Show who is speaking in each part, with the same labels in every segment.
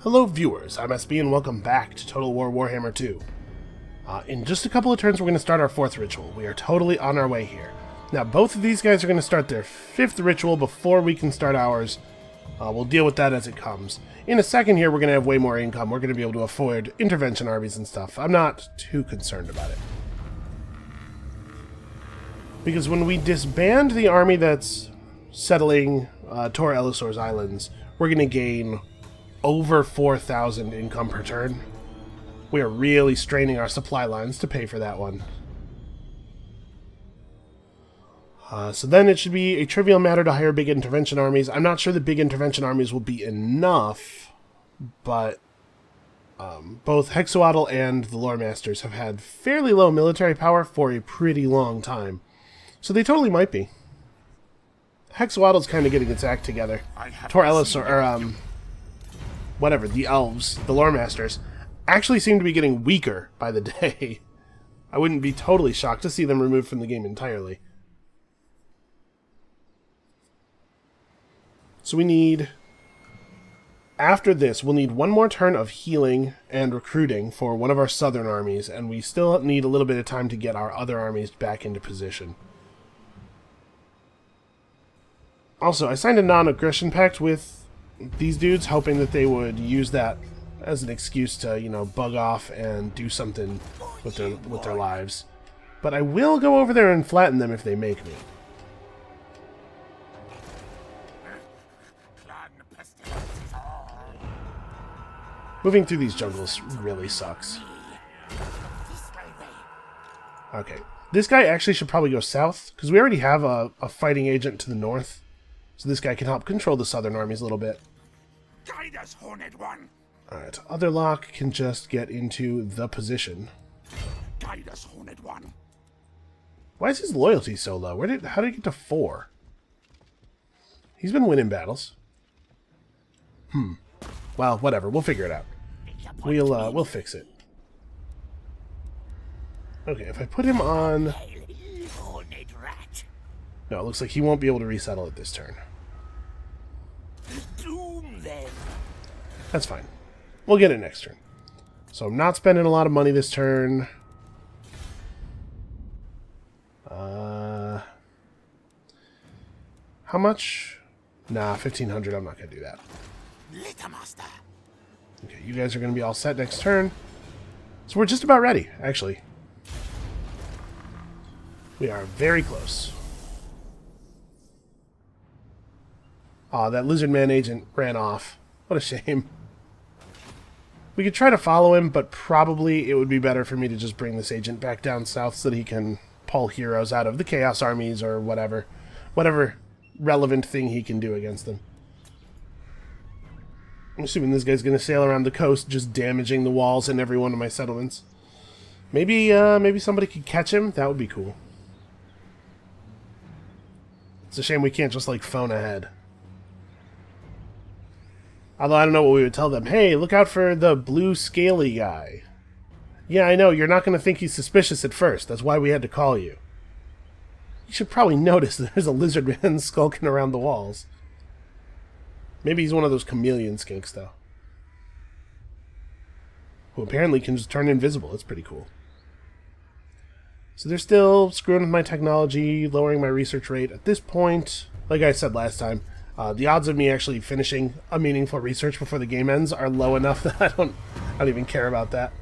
Speaker 1: Hello viewers, I'm SB and welcome back to Total War Warhammer 2. In just a couple of turns we're going to start our 4th ritual. We are totally on our way here. Now both of these guys are going to start their 5th ritual before we can start ours. We'll deal with that as it comes. In a second here we're going to have way more income. We're going to be able to afford intervention armies and stuff. I'm not too concerned about it. Because when we disband the army that's settling Tor Elisor's islands, we're going to gain over 4,000 income per turn. We are really straining our supply lines to pay for that one. So then it should be a trivial matter to hire big intervention armies. I'm not sure the big intervention armies will be enough, but both Hexoatl and the Lore Masters have had fairly low military power for a pretty long time. So they totally might be. Hexoatl's kind of getting its act together. Tor Elisor, or whatever, the elves, the Lore Masters, actually seem to be getting weaker by the day. I wouldn't be totally shocked to see them removed from the game entirely. So we need, after this, we'll need one more turn of healing and recruiting for one of our southern armies, and we still need a little bit of time to get our other armies back into position. Also, I signed a non-aggression pact with these dudes, hoping that they would use that as an excuse to, you know, bug off and do something with their lives. But I will go over there and flatten them if they make me. Moving through these jungles really sucks. Okay. This guy actually should probably go south, because we already have a fighting agent to the north. So this guy can help control the southern armies a little bit.
Speaker 2: Guide us, Horned One.
Speaker 1: Alright, other lock can just get into the position.
Speaker 2: Guide us, Horned One.
Speaker 1: Why is his loyalty so low? How did he get to 4? He's been winning battles. Well, whatever. We'll figure it out. We'll fix it. Okay, if I put him on... No, it looks like he won't be able to resettle it this turn. That's fine. We'll get it next turn. So I'm not spending a lot of money this turn. How much? Nah, 1,500. I'm not going to do that. Okay, you guys are going to be all set next turn. So we're just about ready, actually. We are very close. Aw, that lizard man agent ran off. What a shame. We could try to follow him, but probably it would be better for me to just bring this agent back down south so that he can pull heroes out of the Chaos armies or whatever. Whatever relevant thing he can do against them. I'm assuming this guy's going to sail around the coast just damaging the walls in every one of my settlements. Maybe somebody could catch him. That would be cool. It's a shame we can't just, like, phone ahead. Although I don't know what we would tell them. Hey, look out for the blue scaly guy. Yeah, I know, you're not going to think he's suspicious at first. That's why we had to call you. You should probably notice that there's a lizard man skulking around the walls. Maybe he's one of those chameleon skinks, though. Who apparently can just turn invisible. It's pretty cool. So they're still screwing with my technology, lowering my research rate. At this point, like I said last time, the odds of me actually finishing a meaningful research before the game ends are low enough that I don't even care about that.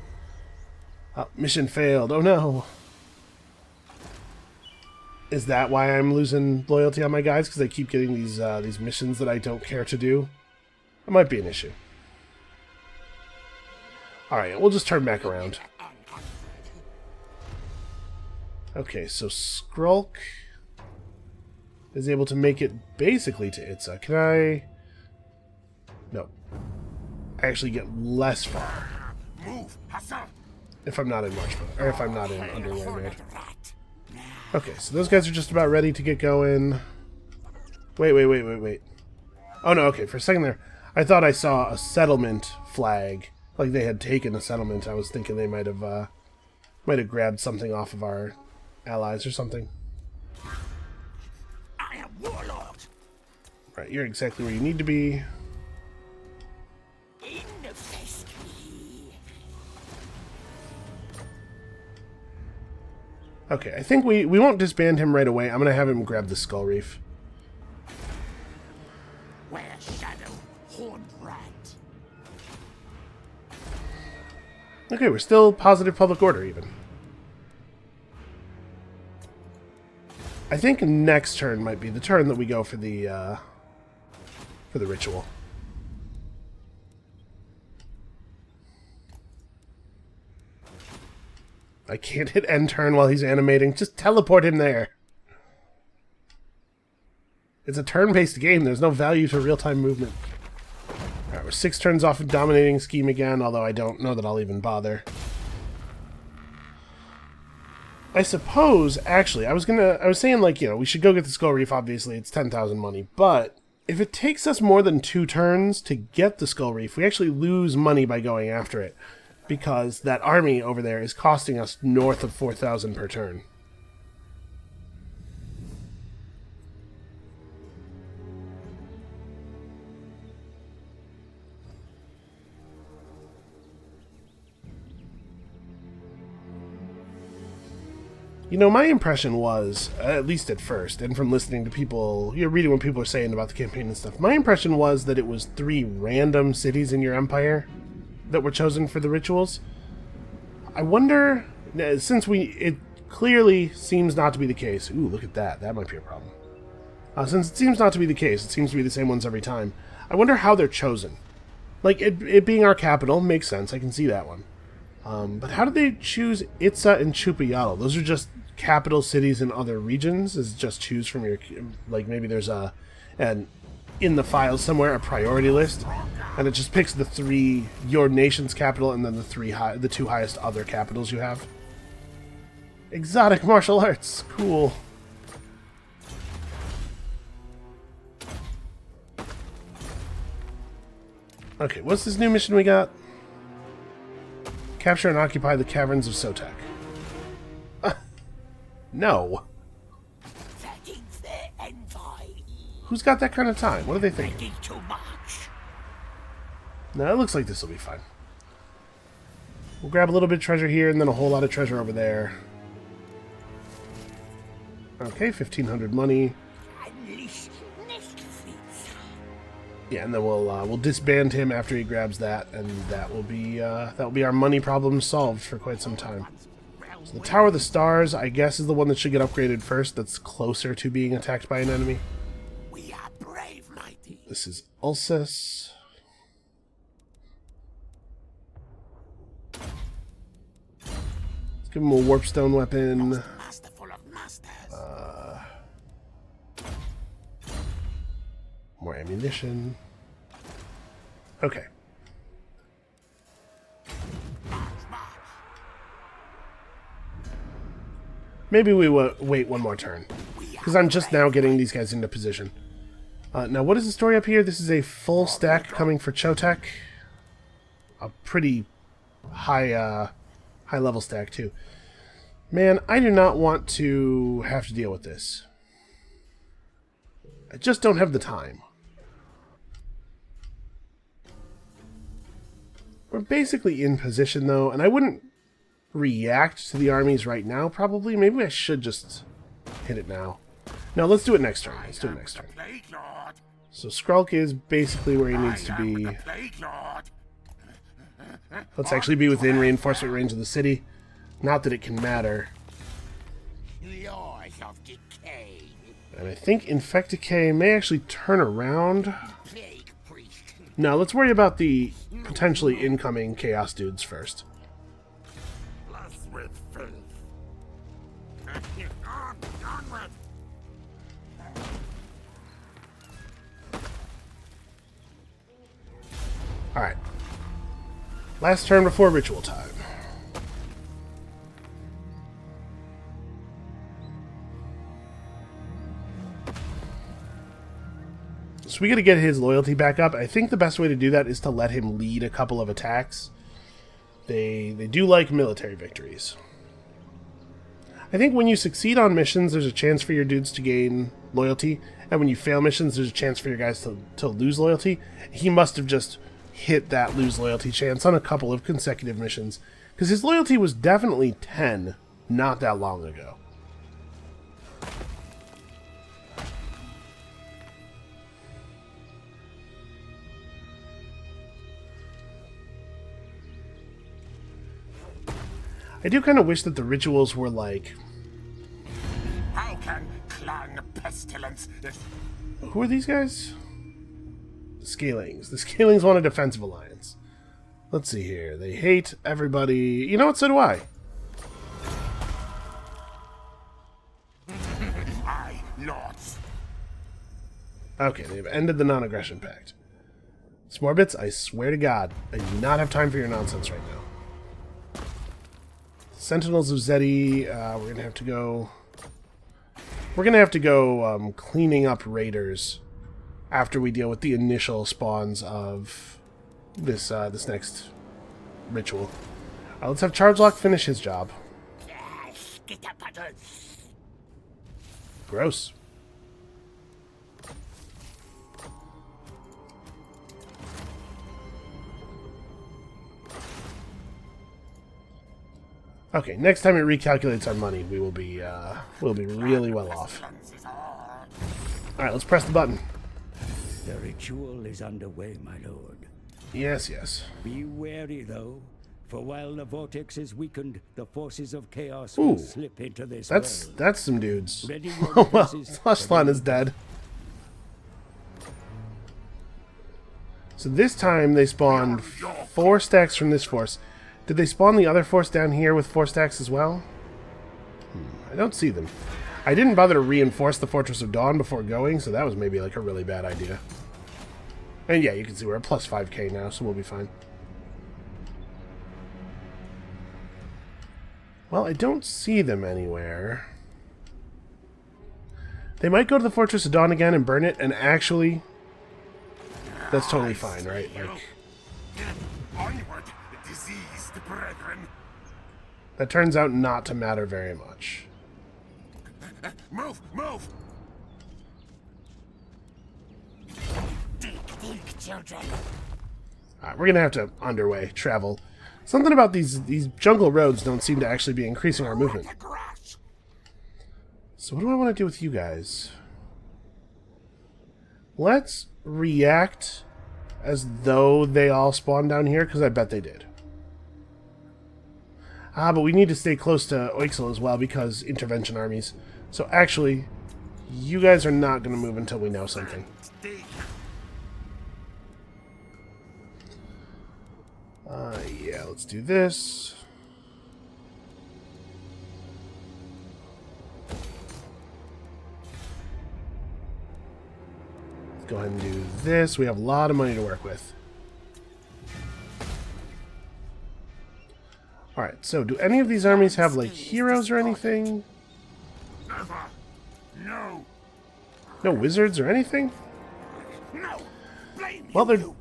Speaker 1: Mission failed. Oh no. Is that why I'm losing loyalty on my guys? Because I keep getting these missions that I don't care to do? That might be an issue. Alright, we'll just turn back around. Okay, so Skrolk is able to make it basically to Itza. Can I... No. I actually get less far. If I'm not in March mode. Or if I'm not in Underwear mode. Okay, so those guys are just about ready to get going. Wait. Oh no, okay, for a second there, I thought I saw a settlement flag. Like they had taken a settlement. I was thinking they might have grabbed something off of our allies or something.
Speaker 2: I am Warlord.
Speaker 1: Right, you're exactly where you need to be.
Speaker 2: In the
Speaker 1: Okay, I think we won't disband him right away. I'm going to have him grab the Skull Reef.
Speaker 2: Where shadow, horned rat.
Speaker 1: Okay, we're still positive public order, even. I think next turn might be the turn that we go for the ritual. I can't hit end turn while he's animating. Just teleport him there. It's a turn-based game. There's no value to real-time movement. Alright, we're 6 turns off of Dominating Scheme again, although I don't know that I'll even bother. I suppose, actually, I was saying, like, you know, we should go get the Skull Reef, obviously, it's 10,000 money, but if it takes us more than 2 turns to get the Skull Reef, we actually lose money by going after it, because that army over there is costing us north of 4,000 per turn. You know, my impression was, at least at first, and from listening to people, you're reading what people are saying about the campaign and stuff, my impression was that it was 3 random cities in your empire that were chosen for the rituals. I wonder, since it clearly seems not to be the case. Ooh, look at that. That might be a problem. Since it seems not to be the case, it seems to be the same ones every time. I wonder how they're chosen. Like, it being our capital makes sense. I can see that one. But how did they choose Itza and Chupayalo? Those are just capital cities in other regions? Is it just choose from your... Like, maybe there's in the file somewhere, a priority list, and it just picks the 3, your nation's capital, and then the 2 highest other capitals you have. Exotic martial arts! Cool. Okay, what's this new mission we got? Capture and occupy the caverns of Sotek. No. Who's got that kind of time? What are they thinking? No, it looks like this will be fine. We'll grab a little bit of treasure here and then a whole lot of treasure over there. Okay, 1,500 money. Yeah, and then we'll disband him after he grabs that, and that will be our money problem solved for quite some time. So the Tower of the Stars, I guess, is the one that should get upgraded first. That's closer to being attacked by an enemy.
Speaker 2: We are brave, mighty.
Speaker 1: This is Ulysses. Let's give him a warpstone weapon.
Speaker 2: Masterful of masters.
Speaker 1: More ammunition. Okay. Maybe we will wait one more turn, because I'm just now getting these guys into position. Now, what is the story up here? This is a full stack coming for Chotek. A pretty high level stack, too. Man, I do not want to have to deal with this. I just don't have the time. We're basically in position, though, and I wouldn't react to the armies right now, probably. Maybe I should just hit it now. No, let's do it next turn. Let's do it next turn. So Skrolk is basically where he needs to be. Let's actually be within reinforcement range of the city. Not that it can matter. And I think Infecticay may actually turn around. No, let's worry about the potentially incoming Chaos dudes first. Alright. Last turn before ritual time. So we gotta get his loyalty back up. I think the best way to do that is to let him lead a couple of attacks. They do like military victories. I think when you succeed on missions, there's a chance for your dudes to gain loyalty. And when you fail missions, there's a chance for your guys to lose loyalty. He must have just hit that lose loyalty chance on a couple of consecutive missions. Because his loyalty was definitely 10 not that long ago. I do kind of wish that the rituals were like...
Speaker 2: How can clan pestilence...
Speaker 1: Who are these guys? The Scalings. The Scalings want a defensive alliance. Let's see here. They hate everybody. You know what? So do I.
Speaker 2: Aye, lords.
Speaker 1: Okay, they've ended the non-aggression pact. Smorbits, I swear to God, I do not have time for your nonsense right now. Sentinels of Zeti, we're gonna have to go... We're gonna have to go cleaning up raiders after we deal with the initial spawns of this this next ritual. Let's have Chargelock finish his job. Gross. Okay, next time it recalculates our money, we'll be really well off. Alright, let's press the button.
Speaker 3: The ritual is underway, my lord.
Speaker 1: Yes, yes.
Speaker 3: Be wary, though, for while the vortex is weakened, the forces of chaos
Speaker 1: Ooh,
Speaker 3: will slip into this world.
Speaker 1: That's some dudes.
Speaker 3: Ready your
Speaker 1: Oh well,
Speaker 3: defenses.
Speaker 1: Slushlan is dead. So this time they spawned 4 stacks from this force. Did they spawn the other force down here with 4 stacks as well? I don't see them. I didn't bother to reinforce the Fortress of Dawn before going, so that was maybe like a really bad idea. And yeah, you can see we're at plus 5k now, so we'll be fine. Well, I don't see them anywhere. They might go to the Fortress of Dawn again and burn it, and actually... That's totally fine, right? Like...
Speaker 2: Onward, diseased brethren.
Speaker 1: That turns out not to matter very much.
Speaker 2: Move, move. Dig, children.
Speaker 1: Alright, we're gonna have to underway travel. Something about these jungle roads don't seem to actually be increasing our movement. So what do I want to do with you guys? Let's react as though they all spawned down here, because I bet they did. Ah, but we need to stay close to Oixel as well, because intervention armies. So actually, you guys are not going to move until we know something. Yeah, let's do this. Let's go ahead and do this. We have a lot of money to work with. Alright, so do any of these armies have, like, heroes or anything?
Speaker 2: Never. No.
Speaker 1: No wizards or anything?
Speaker 2: No. Blame
Speaker 1: Well, they're
Speaker 2: you.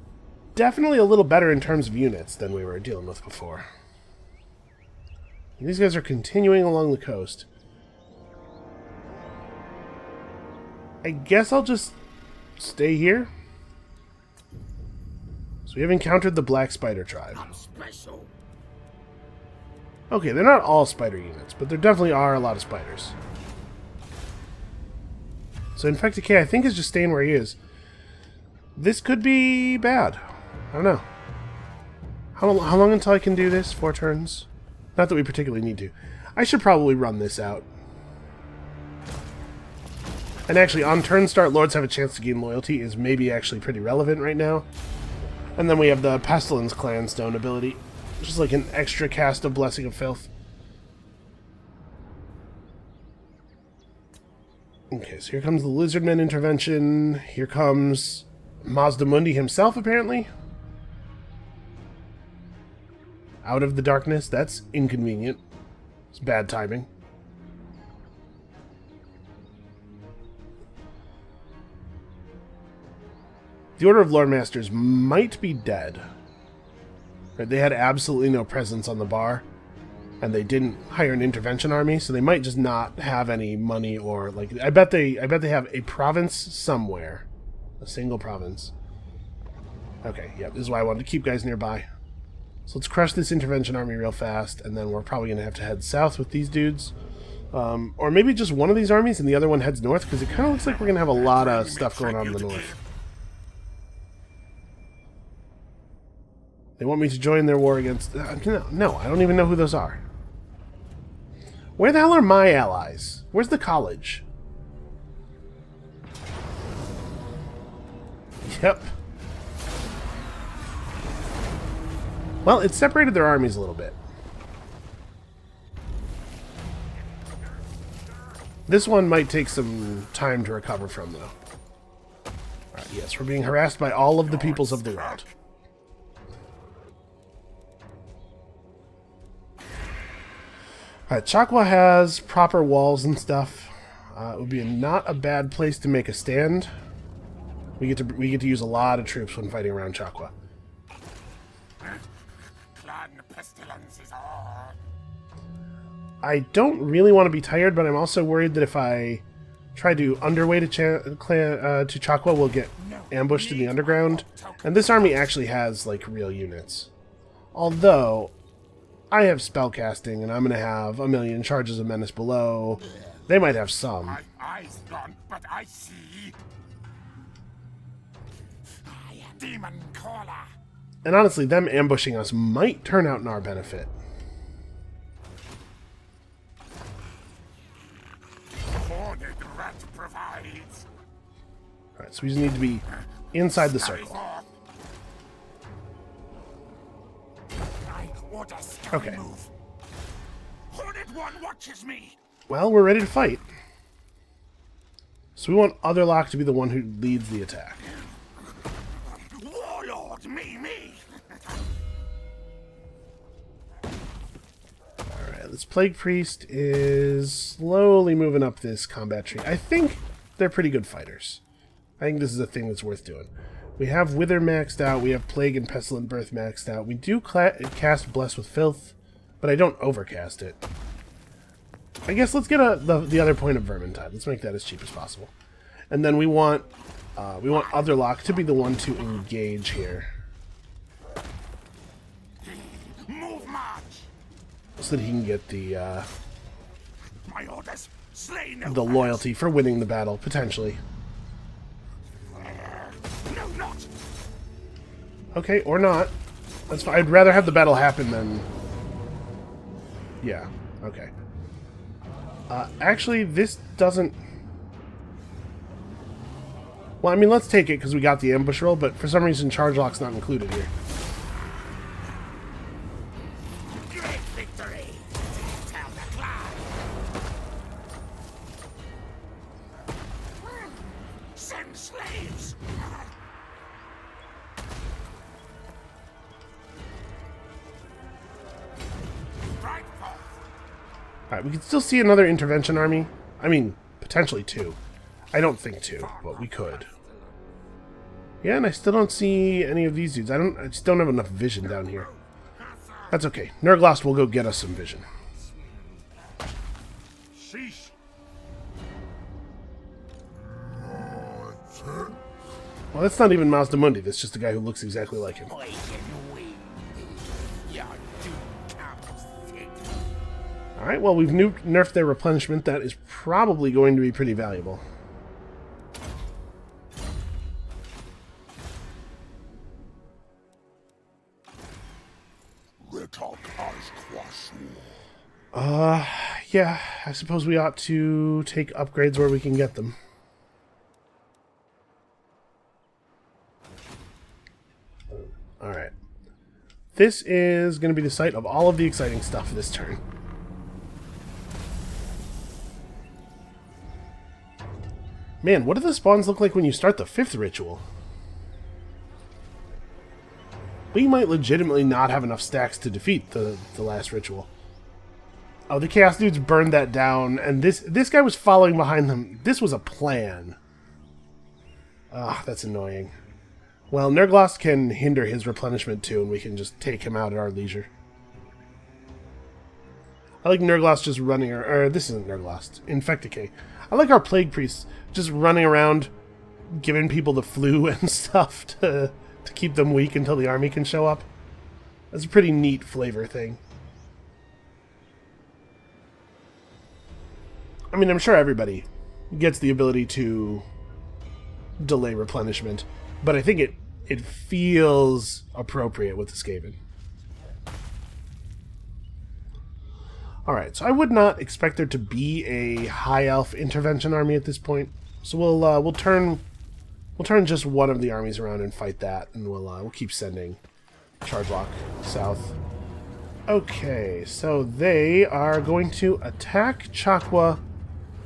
Speaker 1: definitely a little better in terms of units than we were dealing with before. These guys are continuing along the coast. I guess I'll just stay here. So we have encountered the Black Spider tribe.
Speaker 2: I'm special.
Speaker 1: Okay, they're not all spider units, but there definitely are a lot of spiders. So Infected K, I think, is just staying where he is. This could be bad. I don't know. How long until I can do this? 4 turns? Not that we particularly need to. I should probably run this out. And actually, on turn start, Lords have a chance to gain loyalty is maybe actually pretty relevant right now. And then we have the Pestilence Clan Stone ability. Just like an extra cast of Blessing of Filth. Okay, so here comes the Lizardmen intervention. Here comes Mazdamundi himself, apparently. Out of the darkness. That's inconvenient. It's bad timing. The Order of Lord Masters might be dead. They had absolutely no presence on the bar, and they didn't hire an intervention army, so they might just not have any money, or like I bet they have a province somewhere, a single province. Okay, yeah, this is why I wanted to keep guys nearby. So let's crush this intervention army real fast, and then we're probably gonna have to head south with these dudes, or maybe just one of these armies and the other one heads north, because it kind of looks like we're gonna have a lot of stuff going on in the north. They want me to join their war against... no, I don't even know who those are. Where the hell are my allies? Where's the college? Yep. Well, it separated their armies a little bit. This one might take some time to recover from, though. Alright, yes, we're being harassed by all of the peoples of the world. Alright, Chakwa has proper walls and stuff. It would be not a bad place to make a stand. We get to use a lot of troops when fighting around Chakwa. I don't really want to be tired, but I'm also worried that if I try to underway to Chakwa, we'll get ambushed in the underground. And this army actually has, like, real units. Although, I have spellcasting, and I'm going to have 1,000,000 charges of Menace below. They might have some.
Speaker 2: My eyes gone, but I see. I am Demon Caller.
Speaker 1: And honestly, them ambushing us might turn out in our benefit.
Speaker 2: Horned rat provides.
Speaker 1: Alright, so we just need to be inside the circle. Okay.
Speaker 2: Horned one watches me.
Speaker 1: Well, we're ready to fight. So we want Otherlock to be the one who leads the attack.
Speaker 2: Warlord, me.
Speaker 1: Alright, this Plague Priest is slowly moving up this combat tree. I think they're pretty good fighters. I think this is a thing that's worth doing. We have Wither maxed out, we have Plague and Pestilent Birth maxed out. We do cast Bless with Filth, but I don't overcast it. I guess let's get the other point of Vermintide. Let's make that as cheap as possible. And then we want Otherlock to be the one to engage here.
Speaker 2: Move march.
Speaker 1: So that he can get the
Speaker 2: My orders. Slay no
Speaker 1: loyalty for winning the battle, potentially.
Speaker 2: No, not.
Speaker 1: Okay, or not. That's fine. I'd rather have the battle happen than... Yeah, okay. Actually, this doesn't... Well, I mean, let's take it because we got the ambush roll, but for some reason, Charge Lock's not included here.
Speaker 2: Great victory. Tell the cloud. Send slaves. Right forth.
Speaker 1: Alright, we can still see another intervention army. I mean, potentially two. I don't think two, but we could. Yeah, and I still don't see any of these dudes. I just don't have enough vision down here. That's okay. Nurglost will go get us some vision.
Speaker 2: Sheesh.
Speaker 1: Well, that's not even Mazdamundi. That's just a guy who looks exactly like him.
Speaker 2: Poison wind. Your doom comes thick.
Speaker 1: Alright, well, we've nerfed their replenishment. That is probably going to be pretty valuable. Yeah, I suppose we ought to take upgrades where we can get them. Alright. This is going to be the site of all of the exciting stuff this turn. Man, what do the spawns look like when you start the 5th ritual? We might legitimately not have enough stacks to defeat the last ritual. Oh, the Chaos Dudes burned that down, and this guy was following behind them. This was a plan. Ah, that's annoying. Well, Nurglost can hinder his replenishment too, and we can just take him out at our leisure. I like Nurglost just running, or this isn't Nurglost, Infecticay. I like our Plague Priests just running around, giving people the flu and stuff to keep them weak until the army can show up. That's a pretty neat flavor thing. I mean, I'm sure everybody gets the ability to delay replenishment, but I think it feels appropriate with the Skaven. Alright, so I would not expect there to be a high elf intervention army at this point. So we'll turn just one of the armies around and fight that, and we'll keep sending charge block south. Okay, so they are going to attack Chakwa,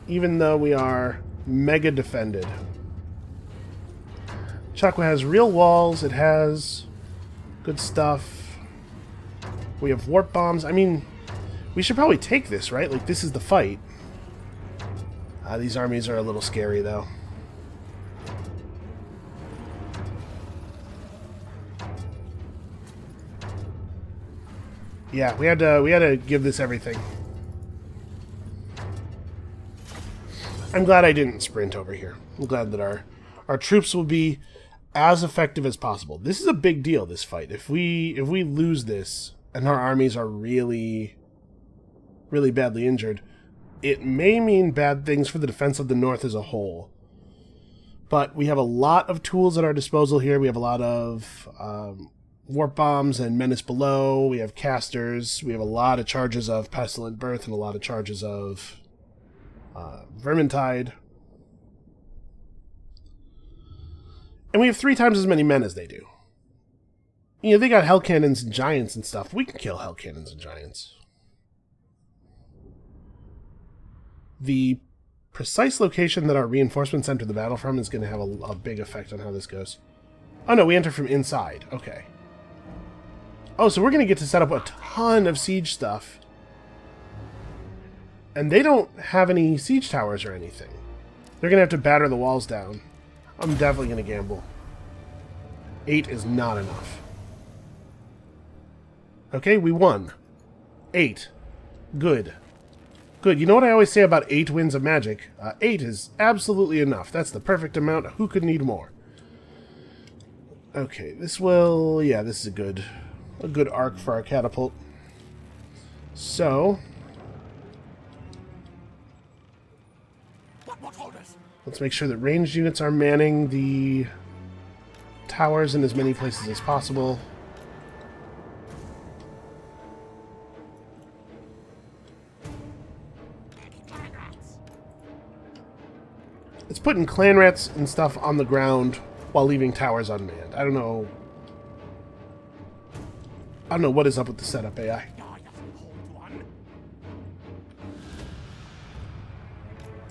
Speaker 1: even though we are mega defended. Chakwa has real walls. It has good stuff. We have warp bombs. I mean, we should probably take this, right? Like, this is the fight. These armies are a little scary, though. Yeah, we had to give this everything. I'm glad I didn't sprint over here. I'm glad that our troops will be as effective as possible. This is a big deal, this fight. If we lose this and our armies are really badly injured, it may mean bad things for the defense of the North as a whole. But we have a lot of tools at our disposal here. We have a lot of warp bombs and menace below. We have casters. We have a lot of charges of pestilent birth and a lot of charges of vermintide. And we have 3 times as many men as they do. You know, they got hell cannons and giants and stuff. We can kill hell cannons and giants. The precise location that our reinforcements enter the battle from is going to have a big effect on how this goes. Oh no, we enter from inside. Okay. Oh, so we're going to get to set up a ton of siege stuff. And they don't have any siege towers or anything. They're going to have to batter the walls down. I'm definitely going to gamble. 8 is not enough. Okay, we won. 8. Good. Good. You know what I always say about 8 wins of Magic? 8 is absolutely enough. That's the perfect amount. Who could need more? Okay, this will... Yeah, this is a good arc for our catapult. So... let's make sure that ranged units are manning the towers in as many places as possible. It's putting clan rats and stuff on the ground while leaving towers unmanned. I don't know what is up with the setup AI.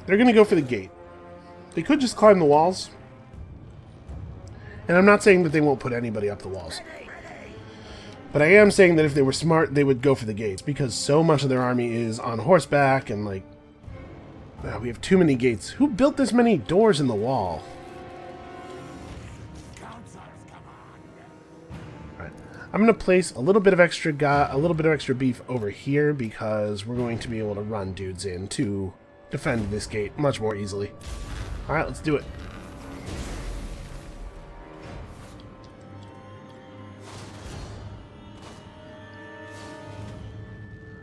Speaker 1: They're going to go for the gate. They could just climb the walls. And I'm not saying that they won't put anybody up the walls. But I am saying that if they were smart, they would go for the gates. Because so much of their army is on horseback and, like... we have too many gates. Who built this many doors in the wall? Alright. I'm going to place a little bit of extra beef over here because we're going to be able to run dudes in to defend this gate much more easily. Alright, let's do it.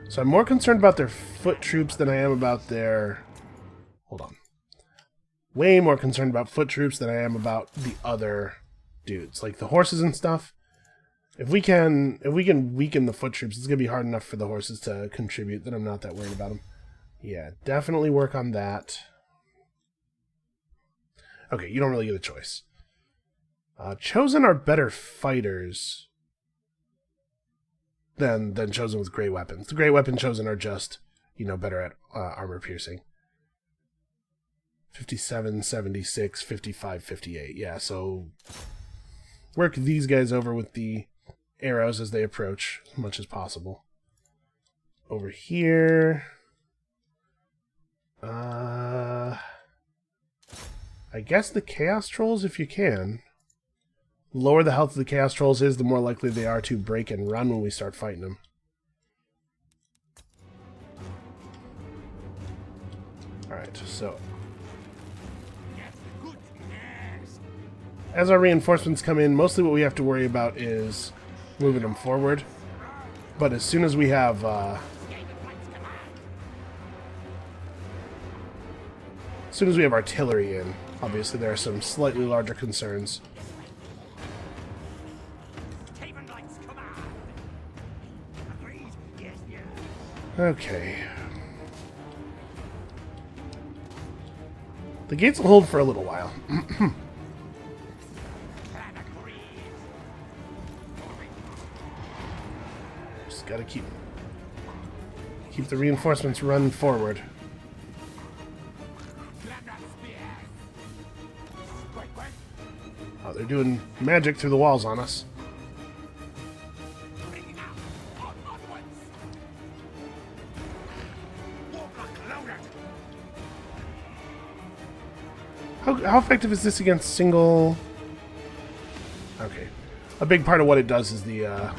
Speaker 1: So I'm more concerned about their foot troops than I am about their... Hold on. Way more concerned about foot troops than I am about the other dudes. Like the horses and stuff. If we can weaken the foot troops, it's going to be hard enough for the horses to contribute that I'm not that worried about them. Yeah, definitely work on that. Okay, you don't really get a choice. Chosen are better fighters than Chosen with great weapons. The great weapon Chosen are just, better at armor piercing. 57, 76, 55, 58. Yeah, so work these guys over with the arrows as they approach as much as possible. Over here... I guess the Chaos Trolls, if you can. The lower the health of the Chaos Trolls is, the more likely they are to break and run when we start fighting them. Alright, so... as our reinforcements come in, mostly what we have to worry about is moving them forward. But as soon as we have... as soon as we have artillery in, obviously there are some slightly larger concerns. Okay. The gates will hold for a little while. Just gotta keep the reinforcements running forward. Oh, they're doing magic through the walls on us. How effective is this against single? Okay, a big part of what it does is the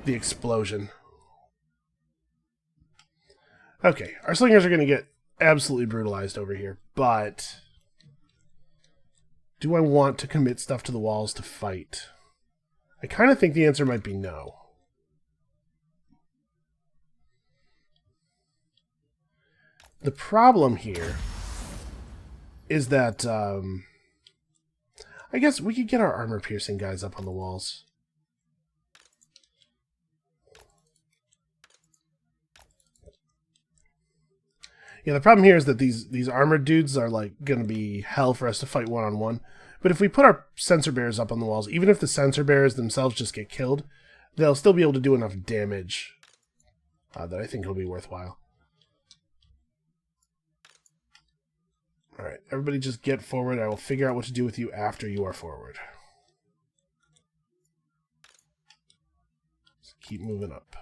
Speaker 1: explosion. Okay, our slingers are going to get absolutely brutalized over here, but do I want to commit stuff to the walls to fight? I kind of think the answer might be no. The problem here is that I guess we could get our armor-piercing guys up on the walls. Yeah, the problem here is that these armored dudes are like going to be hell for us to fight one-on-one. But if we put our sensor bearers up on the walls, even if the sensor bearers themselves just get killed, they'll still be able to do enough damage that I think it'll be worthwhile. Alright, everybody just get forward. I will figure out what to do with you after you are forward. Just keep moving up.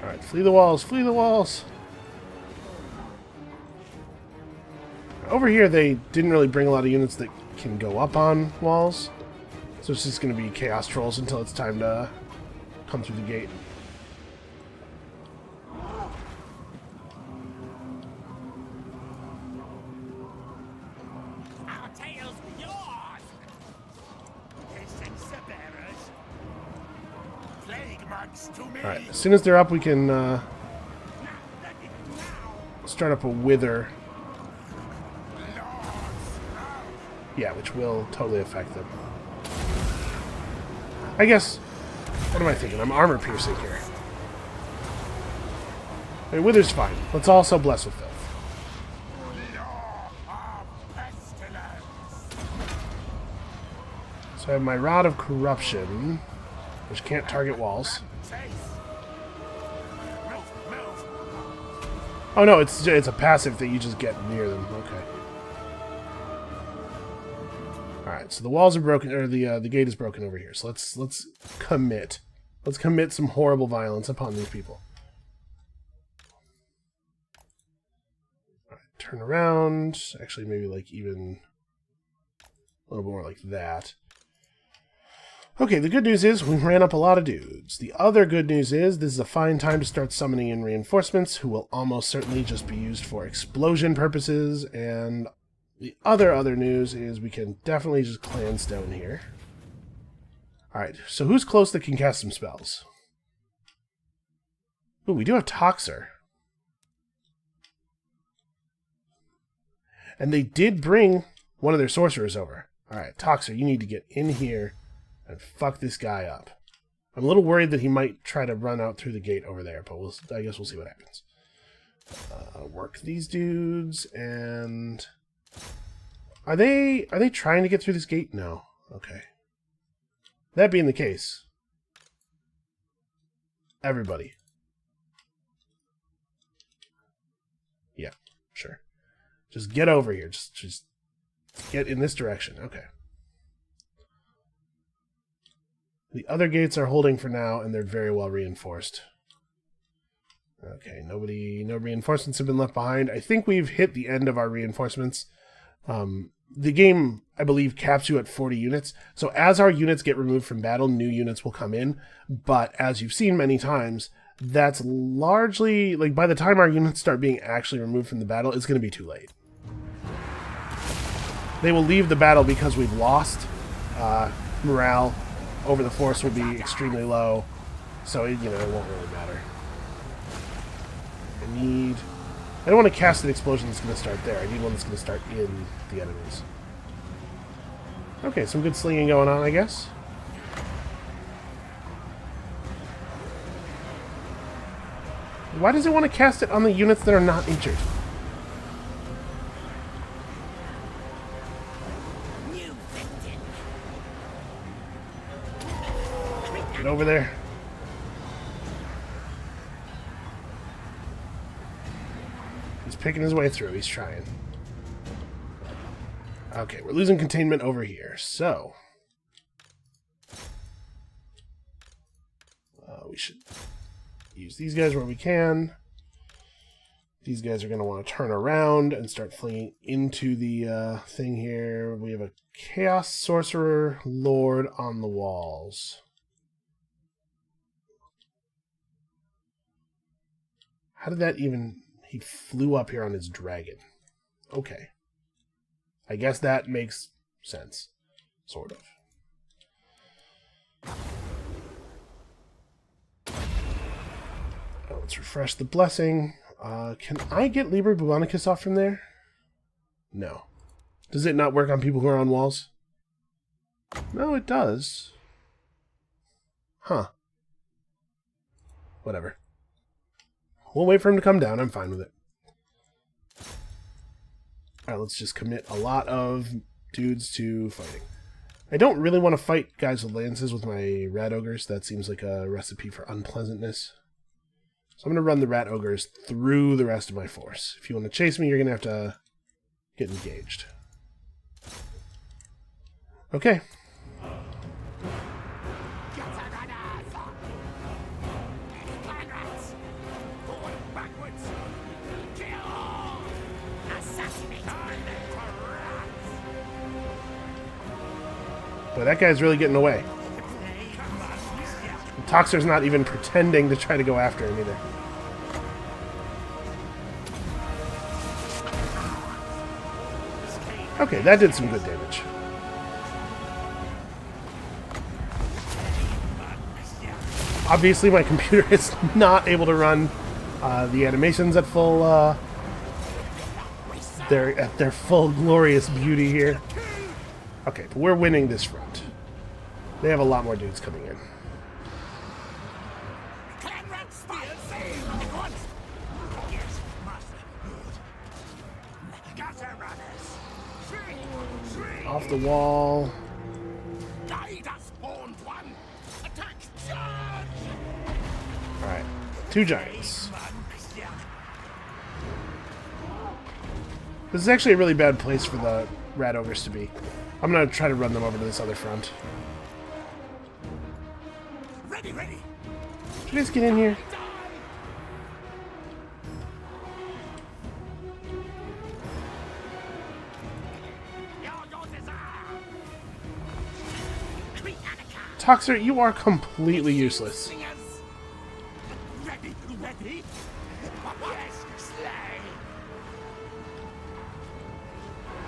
Speaker 1: Alright, flee the walls, flee the walls! Over here, they didn't really bring a lot of units that can go up on walls. So it's just going to be Chaos Trolls until it's time to come through the gate.
Speaker 2: Our tail's yours! Sensor bearers. Plague marks to me.
Speaker 1: Alright, as soon as they're up, we can start up a Wither. Yeah, which will totally affect them. I guess, what am I thinking? I'm armor piercing here. I mean, Wither's fine. Let's also bless with filth. So I have my Rod of Corruption, which can't target walls. Oh no, it's a passive that you just get near them. Okay. Alright, so the walls are broken, or the gate is broken over here. So let's commit. Let's commit some horrible violence upon these people. Alright, turn around. Actually, maybe like even a little more like that. Okay, the good news is we ran up a lot of dudes. The other good news is this is a fine time to start summoning in reinforcements, who will almost certainly just be used for explosion purposes, and the other news is we can definitely just clan stone here. Alright, so who's close that can cast some spells? Ooh, we do have Toxer. And they did bring one of their sorcerers over. Alright, Toxer, you need to get in here and fuck this guy up. I'm a little worried that he might try to run out through the gate over there, but I guess we'll see what happens. Work these dudes, and are they trying to get through this gate? No. Okay. That being the case, everybody. Yeah, sure. Just get over here. Just get in this direction. Okay. The other gates are holding for now, and they're very well reinforced. Okay, no reinforcements have been left behind. I think we've hit the end of our reinforcements. The game, I believe, caps you at 40 units. So as our units get removed from battle, new units will come in. But as you've seen many times, that's largely, like, by the time our units start being actually removed from the battle, it's going to be too late. They will leave the battle because we've lost. Morale over the force will be extremely low. So, it won't really matter. I need I don't want to cast an explosion that's going to start there. I need one that's going to start in the enemies. Okay, some good slinging going on, I guess. Why does it want to cast it on the units that are not injured? Get over there. He's picking his way through. He's trying. Okay, we're losing containment over here, so... we should use these guys where we can. These guys are going to want to turn around and start flinging into the thing here. We have a Chaos Sorcerer Lord on the walls. How did that even... He flew up here on his dragon. Okay. I guess that makes sense. Sort of. Let's refresh the blessing. Can I get Liber Bubonicus off from there? No. Does it not work on people who are on walls? No, it does. Huh. Whatever. We'll wait for him to come down. I'm fine with it. Alright, let's just commit a lot of dudes to fighting. I don't really want to fight guys with lances with my rat ogres. That seems like a recipe for unpleasantness. So I'm going to run the rat ogres through the rest of my force. If you want to chase me, you're going to have to get engaged. Okay. But that guy's really getting away. Toxer's not even pretending to try to go after him either. Okay, that did some good damage. Obviously, my computer is not able to run the animations at full... they're at their full glorious beauty here. Okay, but we're winning this front. They have a lot more dudes coming in. Off the wall. Alright, 2 giants. This is actually a really bad place for the rat ogres to be. I'm gonna try to run them over to this other front. Ready. Did you guys get in here? Toxer, you are completely useless.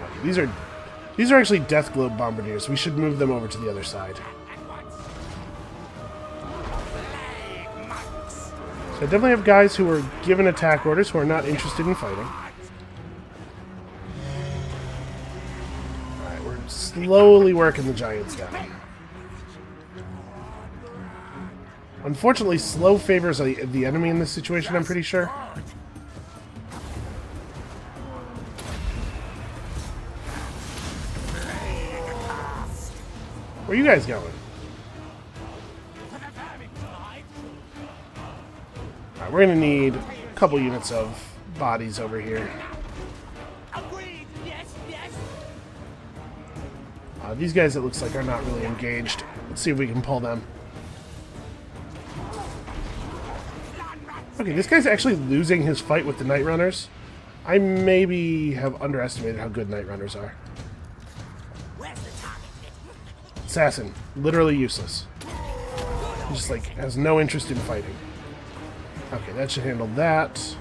Speaker 1: Okay, these are actually Death Globe Bombardiers. We should move them over to the other side. So I definitely have guys who are given attack orders who are not interested in fighting. Alright, we're slowly working the giants down. Unfortunately, slow favors the enemy in this situation, I'm pretty sure. Where are you guys going? Alright, we're gonna need a couple units of bodies over here. These guys, it looks like, are not really engaged. Let's see if we can pull them. Okay, this guy's actually losing his fight with the Night Runners. I maybe have underestimated how good Night Runners are. Assassin, literally useless. He just, like, has no interest in fighting. Okay, that should handle that.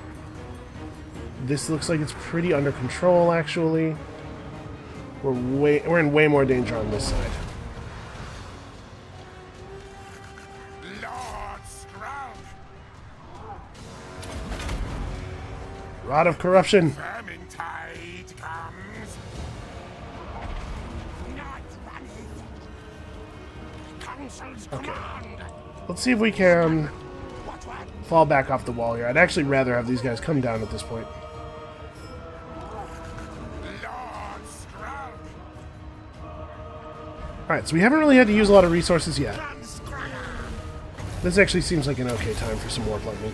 Speaker 1: This looks like it's pretty under control, actually. We're in way more danger on this side. Rod of Corruption.
Speaker 2: Vermintide comes. Not running. Council's command.
Speaker 1: Let's see if we can
Speaker 2: What?
Speaker 1: fall back off the wall here. I'd actually rather have these guys come down at this point.
Speaker 2: Lord Skrolk.
Speaker 1: Alright, so we haven't really had to use a lot of resources yet.
Speaker 2: Unscryer.
Speaker 1: This actually seems like an okay time for some warp lightning.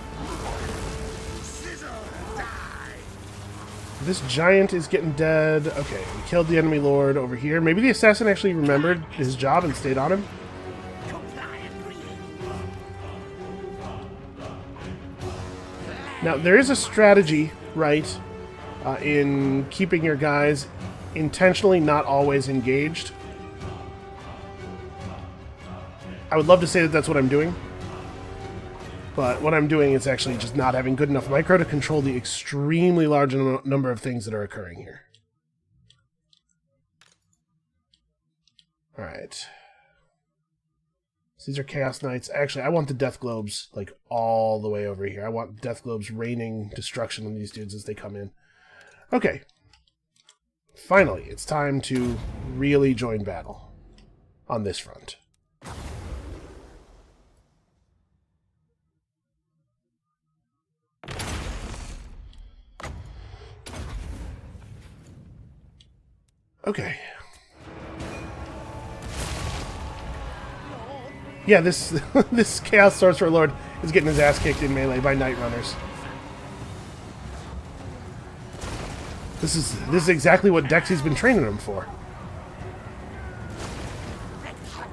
Speaker 2: Sizzle. Die.
Speaker 1: This giant is getting dead. Okay, we killed the enemy lord over here. Maybe the assassin actually remembered his job and stayed on him. Now, there is a strategy, right, in keeping your guys intentionally not always engaged. I would love to say that that's what I'm doing, but what I'm doing is actually just not having good enough micro to control the extremely large number of things that are occurring here. Alright. So these are Chaos Knights. Actually, I want the Death Globes, like, all the way over here. I want Death Globes raining destruction on these dudes as they come in. Okay. Finally, it's time to really join battle on this front. Okay. Yeah, this this Chaos Sorcerer Lord is getting his ass kicked in melee by Night Runners. This is exactly what Dexy's been training him for.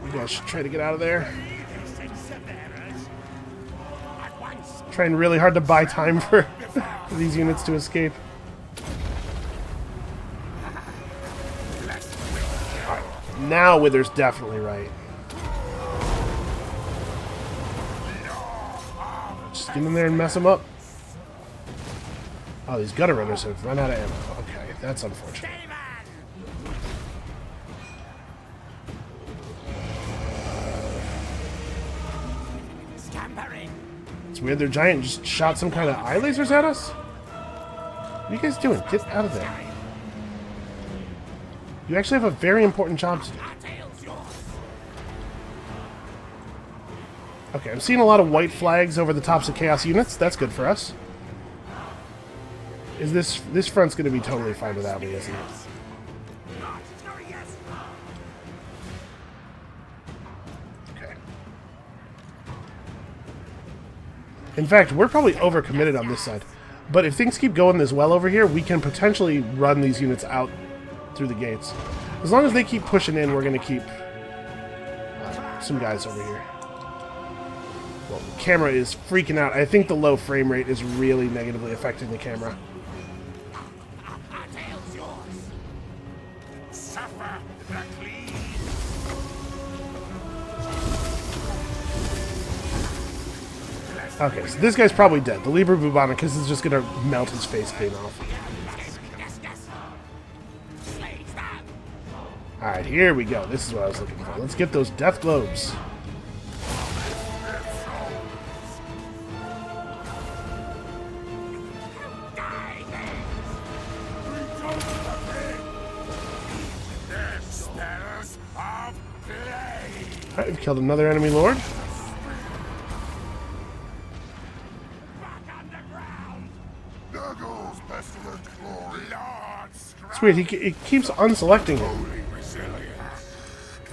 Speaker 1: You guys should try to get out of there. Trying really hard to buy time for these units to escape. Alright, now Wither's definitely right. Just get in there and mess him up. Oh, these gutter runners have run out of ammo. Okay, that's unfortunate. It's weird their giant just shot some kind of eye lasers at us? What are you guys doing? Get out of there. You actually have a very important job to do. Okay, I'm seeing a lot of white flags over the tops of Chaos units. That's good for us. Is this front's going to be totally fine without me, isn't it? Okay. In fact, we're probably overcommitted on this side. But if things keep going this well over here, we can potentially run these units out through the gates. As long as they keep pushing in, we're going to keep some guys over here. Well, the camera is freaking out. I think the low frame rate is really negatively affecting the camera. Okay, so this guy's probably dead. The Liber Bubonicus is just going to melt his face clean off. Alright, here we go. This is what I was looking for. Let's get those Death Globes. Alright, we've killed another enemy lord. It's weird, he keeps unselecting him.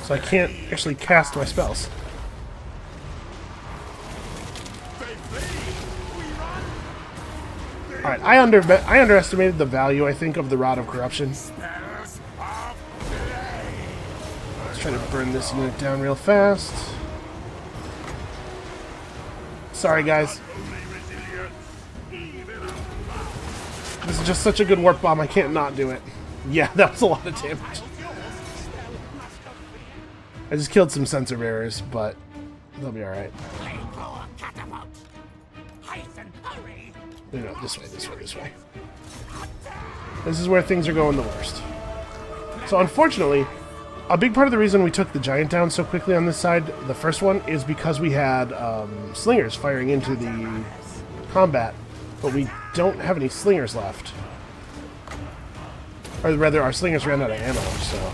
Speaker 1: So I can't actually cast my spells. Alright, I underestimated the value, I think, of the Rod of Corruption. Let's try to burn this unit down real fast. Sorry, guys. This is just such a good warp bomb, I can't not do it. Yeah, that was a lot of damage. I just killed some sensor bearers, but they'll be alright. No, this way, this way, this way. This is where things are going the worst. So unfortunately, a big part of the reason we took the giant down so quickly on this side, the first one, is because we had slingers firing into the combat But we don't have any slingers left. Or rather, our slingers ran out of ammo, so...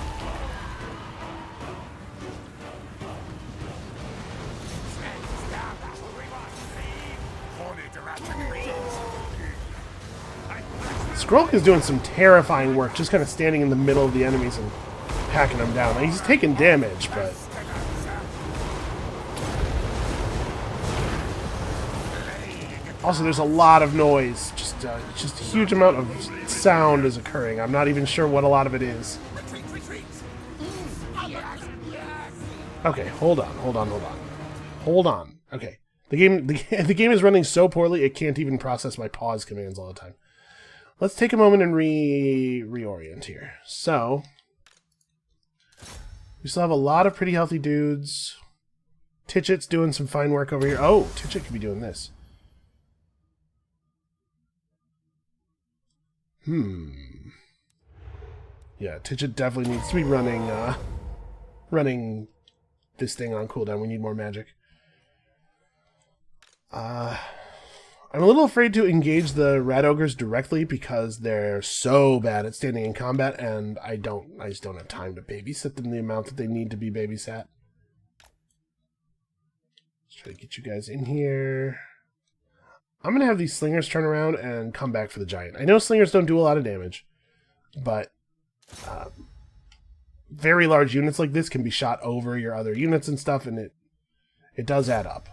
Speaker 1: Skrolk is doing some terrifying work, just kind of standing in the middle of the enemies and hacking them down. Now, he's taking damage, but... Also, there's a lot of noise. Just a huge amount of sound is occurring. I'm not even sure what a lot of it is. Okay, hold on. Okay. The game is running so poorly it can't even process my pause commands all the time. Let's take a moment and reorient here. So, we still have a lot of pretty healthy dudes. Titchet's doing some fine work over here. Oh, Titchet could be doing this. Yeah, Titchet definitely needs to be running this thing on cooldown. We need more magic. I'm a little afraid to engage the rat ogres directly because they're so bad at standing in combat, and I just don't have time to babysit them the amount that they need to be babysat. Let's try to get you guys in here. I'm going to have these slingers turn around and come back for the giant. I know slingers don't do a lot of damage, but very large units like this can be shot over your other units and stuff, and it does add up.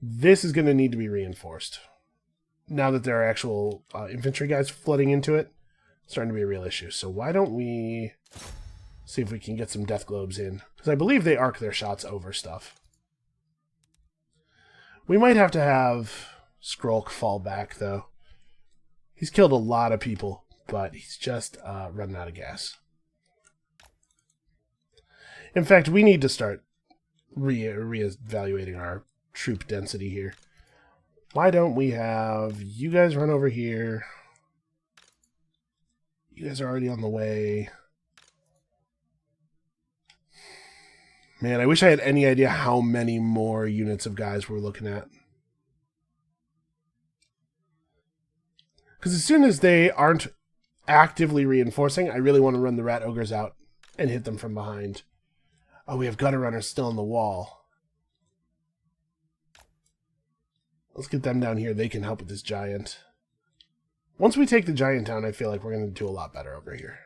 Speaker 1: This is going to need to be reinforced. Now that there are actual infantry guys flooding into it, it's starting to be a real issue. So why don't we see if we can get some death globes in? Because I believe they arc their shots over stuff. We might have to have Skrolk fall back, though. He's killed a lot of people, but he's just running out of gas. In fact, we need to start reevaluating our troop density here. Why don't we have you guys run over here? You guys are already on the way. Man, I wish I had any idea how many more units of guys we're looking at. Because as soon as they aren't actively reinforcing, I really want to run the rat ogres out and hit them from behind. Oh, we have gutter runners still on the wall. Let's get them down here. They can help with this giant. Once we take the giant down, I feel like we're going to do a lot better over here.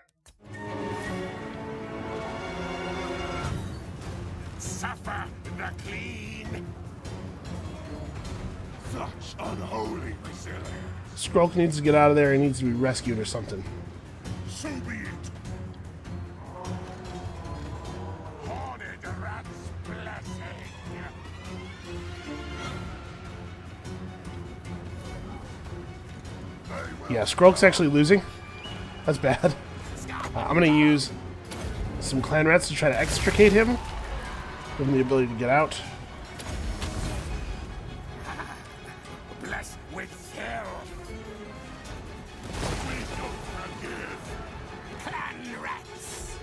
Speaker 2: Suffer the clean. Such unholy resilience.
Speaker 1: Skrolk needs to get out of there. He needs to be rescued or something.
Speaker 2: So be it. Haunted rat's blessing.
Speaker 1: Yeah, Skrolk's actually losing. That's bad. I'm going to use some clan rats to try to extricate him. Give him the ability to get out.
Speaker 2: Blessed with filth. We don't forgive. Clan rats.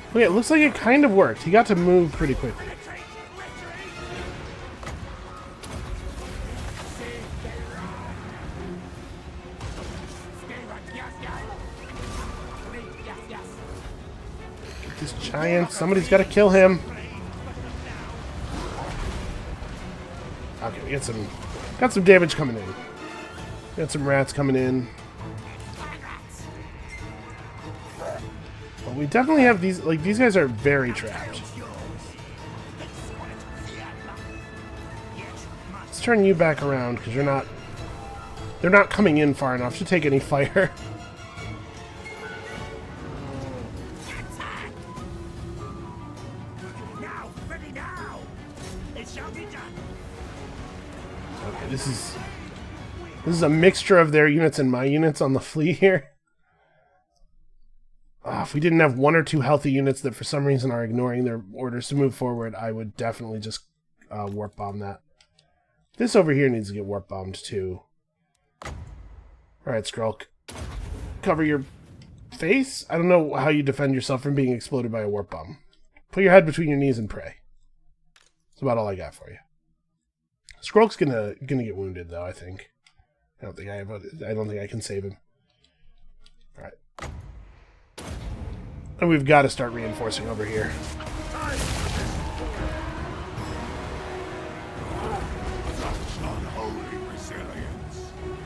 Speaker 1: Okay, it looks like it kind of worked. He got to move pretty quickly. Get this giant. Somebody's got to kill him. Okay, we got some damage coming in. Got some rats coming in. Well, we definitely have these, like, these guys are very trapped. Let's turn you back around, because they're not coming in far enough to take any fire.
Speaker 2: Now, ready now. It shall be done.
Speaker 1: Okay, this is a mixture of their units and my units on the flea here. If we didn't have one or two healthy units that for some reason are ignoring their orders to move forward, I would definitely just warp bomb that. This over here needs to get warp bombed too. Alright, Skrolk. Cover your face? I don't know how you defend yourself from being exploded by a warp bomb. Put your head between your knees and pray. That's about all I got for you. Skrolk's gonna get wounded though, I think. I don't think I can save him. Alright. And we've got to start reinforcing over here.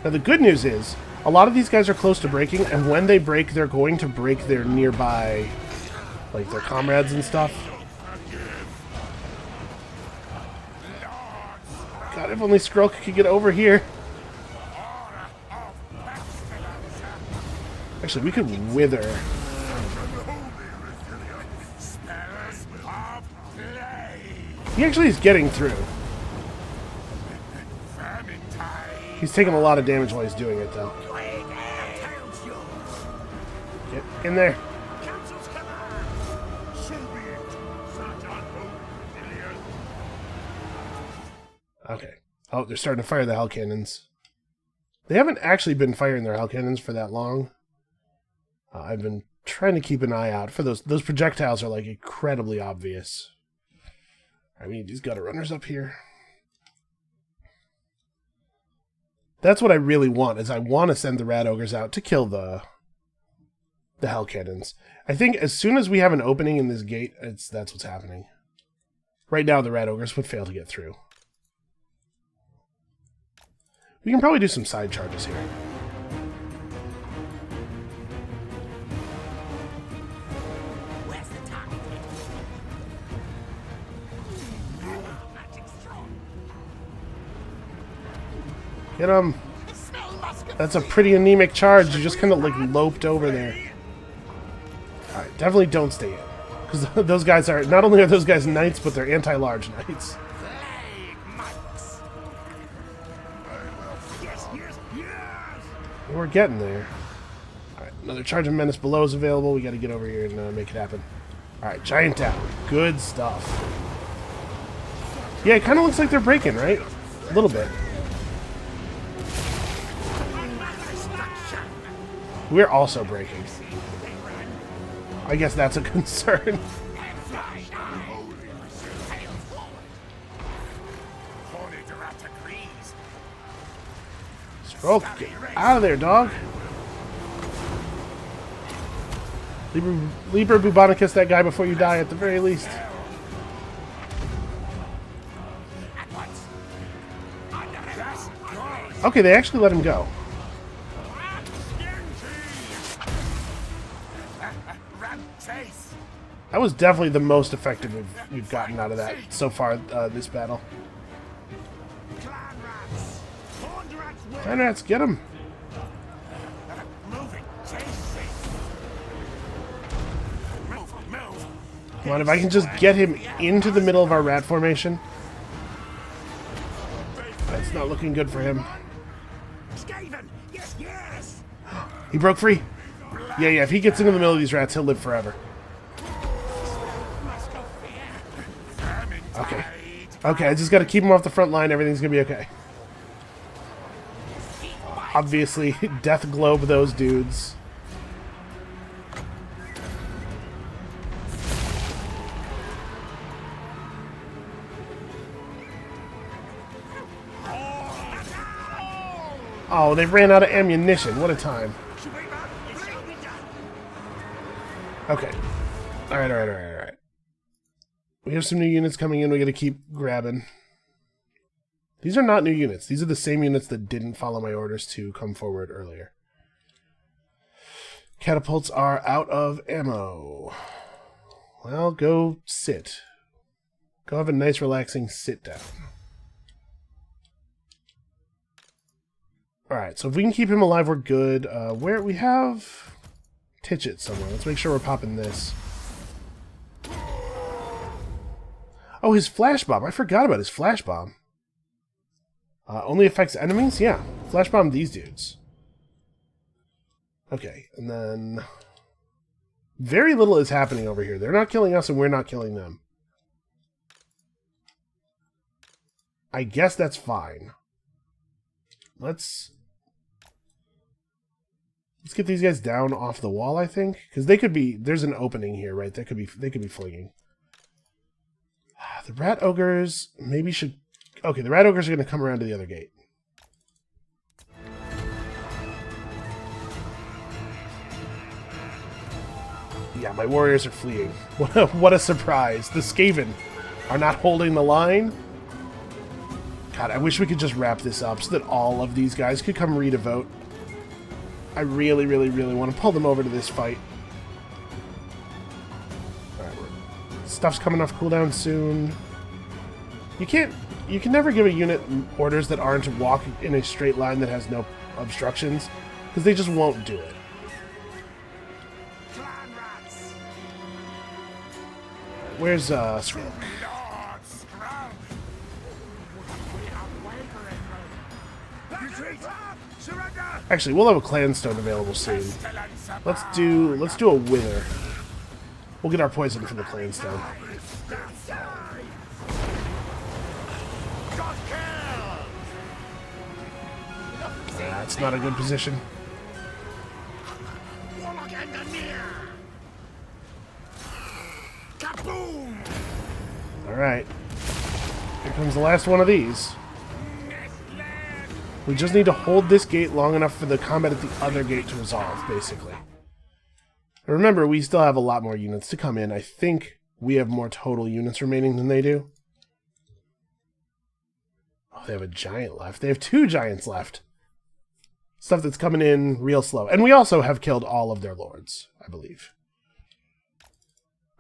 Speaker 1: Now the good news is, a lot of these guys are close to breaking, and when they break, they're going to break their nearby, like their comrades and stuff. God, if only Skrolk could get over here. Actually, we could wither. He actually is getting through. He's taking a lot of damage while he's doing it, though. Get in there. Okay. Oh, they're starting to fire the hell cannons. They haven't actually been firing their hell cannons for that long. I've been trying to keep an eye out for those. Those projectiles are like incredibly obvious. I mean, these gutter runners up here. That's what I really want, is I want to send the rat ogres out to kill the hell cannons. I think as soon as we have an opening in this gate, that's what's happening. Right now, the rat ogres would fail to get through. We can probably do some side charges here.
Speaker 2: Where's the target?
Speaker 1: Get him! That's a pretty anemic charge. You just kind of like loped over there. Alright, definitely don't stay in. Because those guys are, not only are those guys knights, but they're anti-large knights. We're getting there. Alright, another charge of menace below is available. We gotta get over here and make it happen. Alright, giant tower. Good stuff. Yeah, it kind of looks like they're breaking, right? A little bit. We're also breaking. I guess that's a concern. Skrolk, get out of there, dog. Liber Bubonicus that guy before you die, at the very least. Okay, they actually let him go. That was definitely the most effective we've gotten out of that so far this battle. Clan rats, get him! Come on, if I can just get him into the middle of our rat formation. That's not looking good for him. He broke free. Yeah, if he gets into the middle of these rats, he'll live forever. Okay, I just gotta keep him off the front line. Everything's gonna be okay. Obviously, death globe those dudes. Oh, they ran out of ammunition. What a time. Okay. Alright. We have some new units coming in. We gotta keep grabbing. These are not new units. These are the same units that didn't follow my orders to come forward earlier. Catapults are out of ammo. Well, go sit. Go have a nice relaxing sit down. Alright, so if we can keep him alive, we're good. Where we have Titchet somewhere. Let's make sure we're popping this. Oh, his flash bomb. I forgot about his flash bomb. Only affects enemies? Yeah. Flash bomb these dudes. Okay, and then very little is happening over here. They're not killing us and we're not killing them. I guess that's fine. Let's get these guys down off the wall, I think. Because they could be, there's an opening here, right? They could be flinging. The rat ogres maybe should... Okay, the rat ogres are going to come around to the other gate. Yeah, my warriors are fleeing. What a surprise. The Skaven are not holding the line. God, I wish we could just wrap this up so that all of these guys could come read a vote. I really, really, really want to pull them over to this fight. Alright, stuff's coming off cooldown soon. You can never give a unit orders that aren't to walk in a straight line that has no obstructions, because they just won't do it.
Speaker 2: Clan rats.
Speaker 1: Where's Skrolk?
Speaker 2: Lord Skrolk. We are wavering. Retreat. Surrender.
Speaker 1: Actually, we'll have a clan stone available soon. Let's do a wither. We'll get our poison from the clan stone. That's not a good position.
Speaker 2: Warlock engineer. Kaboom.
Speaker 1: Alright. Here comes the last one of these. We just need to hold this gate long enough for the combat at the other gate to resolve, basically. And remember, we still have a lot more units to come in. I think we have more total units remaining than they do. Oh, they have a giant left. They have 2 giants left. Stuff that's coming in real slow. And we also have killed all of their lords, I believe.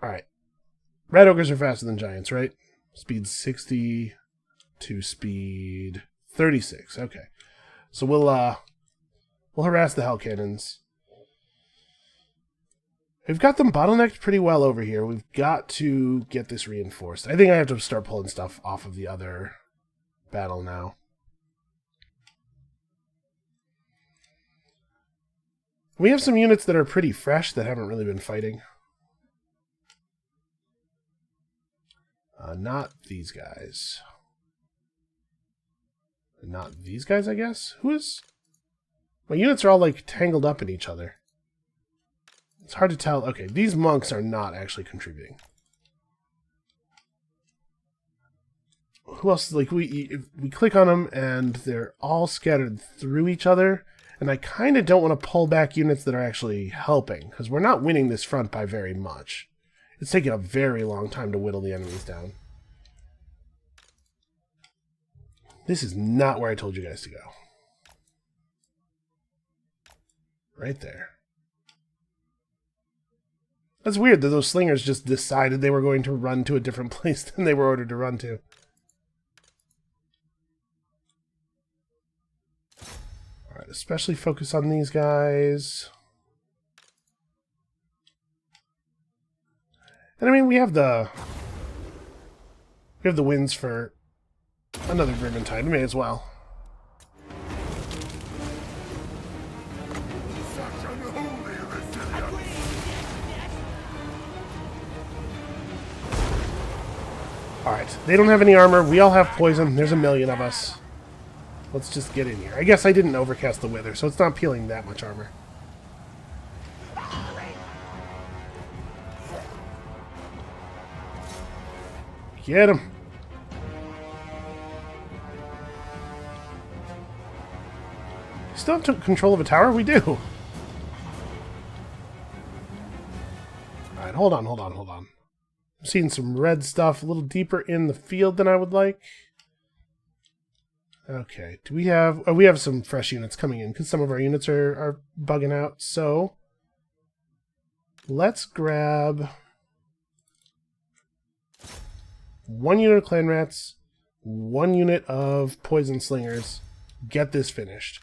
Speaker 1: Alright. Red ogres are faster than giants, right? Speed 60 to speed 36. Okay. So we'll harass the hell cannons. We've got them bottlenecked pretty well over here. We've got to get this reinforced. I think I have to start pulling stuff off of the other battle now. We have some units that are pretty fresh that haven't really been fighting. Not these guys. Not these guys, I guess? Who is... My units are all, like, tangled up in each other. It's hard to tell. Okay, these monks are not actually contributing. Who else? Like, we click on them, and they're all scattered through each other. And I kind of don't want to pull back units that are actually helping, because we're not winning this front by very much. It's taking a very long time to whittle the enemies down. This is not where I told you guys to go. Right there. That's weird that those slingers just decided they were going to run to a different place than they were ordered to run to. Alright, especially focus on these guys. And I mean, we have the wins for another Vermintide. We may as well.
Speaker 2: Such unholy resilience.
Speaker 1: Alright, they don't have any armor. We all have poison. There's a million of us. Let's just get in here. I guess I didn't overcast the wither, so it's not peeling that much armor. Get him. Still have control of a tower? We do. Alright, hold on. I'm seeing some red stuff a little deeper in the field than I would like. Okay, do we have... Oh, we have some fresh units coming in, because some of our units are bugging out, so... Let's grab... 1 unit of clan rats, 1 unit of poison slingers. Get this finished.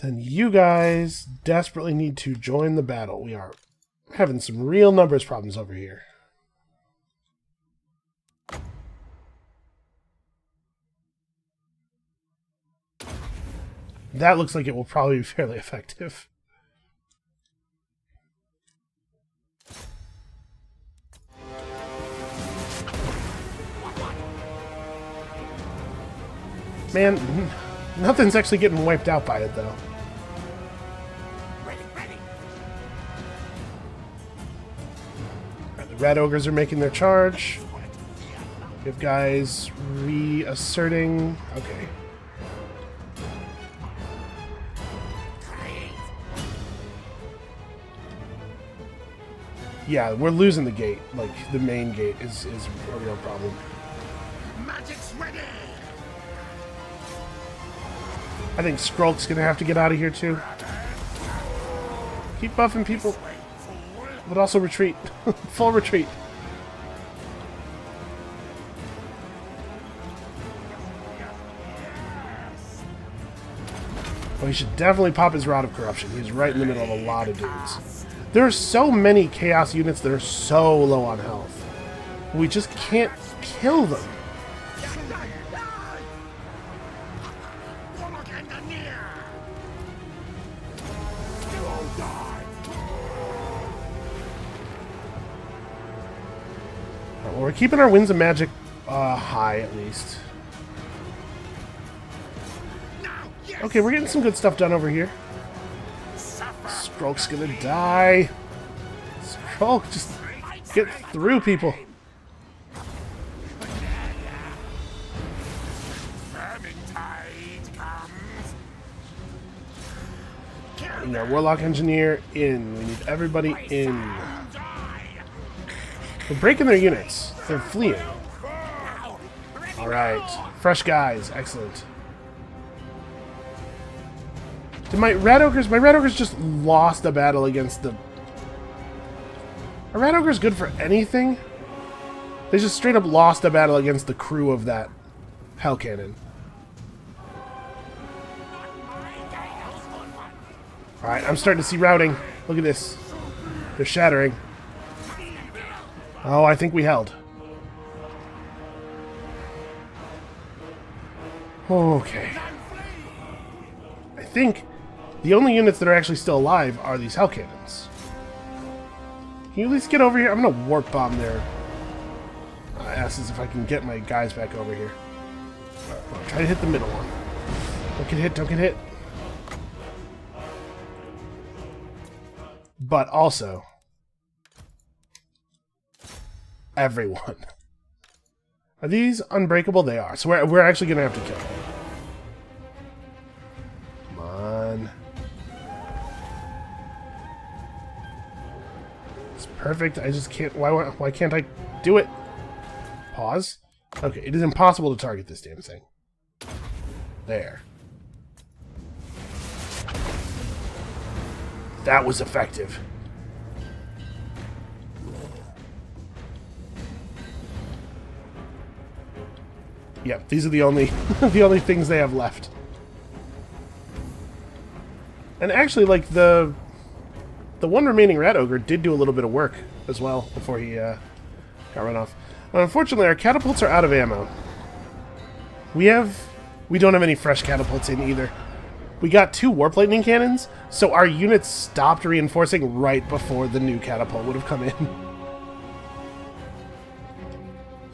Speaker 1: Then you guys desperately need to join the battle. We are having some real numbers problems over here. That looks like it will probably be fairly effective. Man, nothing's actually getting wiped out by it, though.
Speaker 2: Ready.
Speaker 1: The red ogres are making their charge. We have guys reasserting. Okay. Yeah, we're losing the gate. Like, the main gate is a real problem.
Speaker 2: Magic's ready.
Speaker 1: I think Skrolk's gonna have to get out of here too. Keep buffing people, but also retreat. Full retreat. Well, he should definitely pop his Rod of Corruption. He's right in the middle of a lot of dudes. There are so many Chaos units that are so low on health. We just can't kill them. Well, we're keeping our Winds of Magic high, at least. Okay, we're getting some good stuff done over here. Skrolk's gonna die. Skrolk, just get through people. We got Warlock Engineer in. We need everybody in. We're breaking their units. They're fleeing. Alright. Fresh guys. Excellent. Did my Rat Ogres just lost a battle against the... Are Rat Ogres good for anything? They just straight up lost a battle against the crew of that Hell Cannon. Alright, I'm starting to see routing. Look at this. They're shattering. Oh, I think we held. Okay. I think the only units that are actually still alive are these Hell Cannons. Can you at least get over here? I'm gonna Warp Bomb their asses if I can get my guys back over here. Try to hit the middle one. Don't get hit, don't get hit. But also... everyone. Are these unbreakable? They are. So we're actually going to have to kill them. Come on. It's perfect. I just can't... Why can't I do it? Pause. Okay, it is impossible to target this damn thing. There. That was effective. Yep, these are the only the only things they have left. And actually, like, the one remaining Rat Ogre did do a little bit of work as well before he got run off. Unfortunately, our catapults are out of ammo. We don't have any fresh catapults in either. We got 2 Warp Lightning Cannons, so our units stopped reinforcing right before the new catapult would have come in.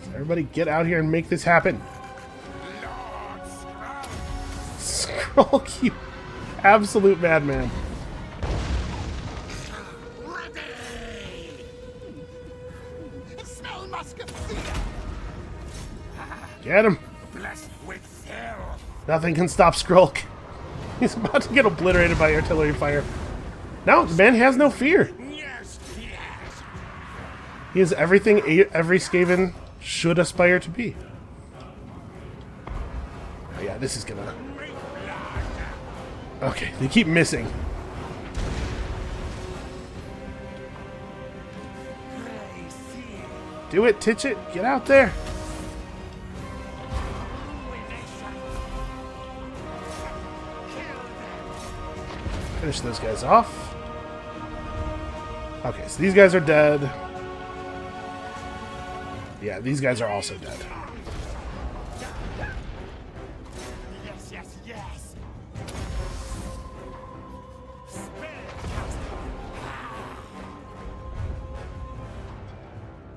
Speaker 1: So everybody get out here and make this happen. Skrolk, you absolute madman. Get him. Nothing can stop Skrolk. He's about to get obliterated by artillery fire. No, the man has no fear. He is everything every Skaven should aspire to be. Oh yeah, this is gonna... Okay, they keep missing. Do it, Titch it. Get out there. Finish those guys off. Okay, so these guys are dead. Yeah, these guys are also dead.
Speaker 2: Yes, yes, yes.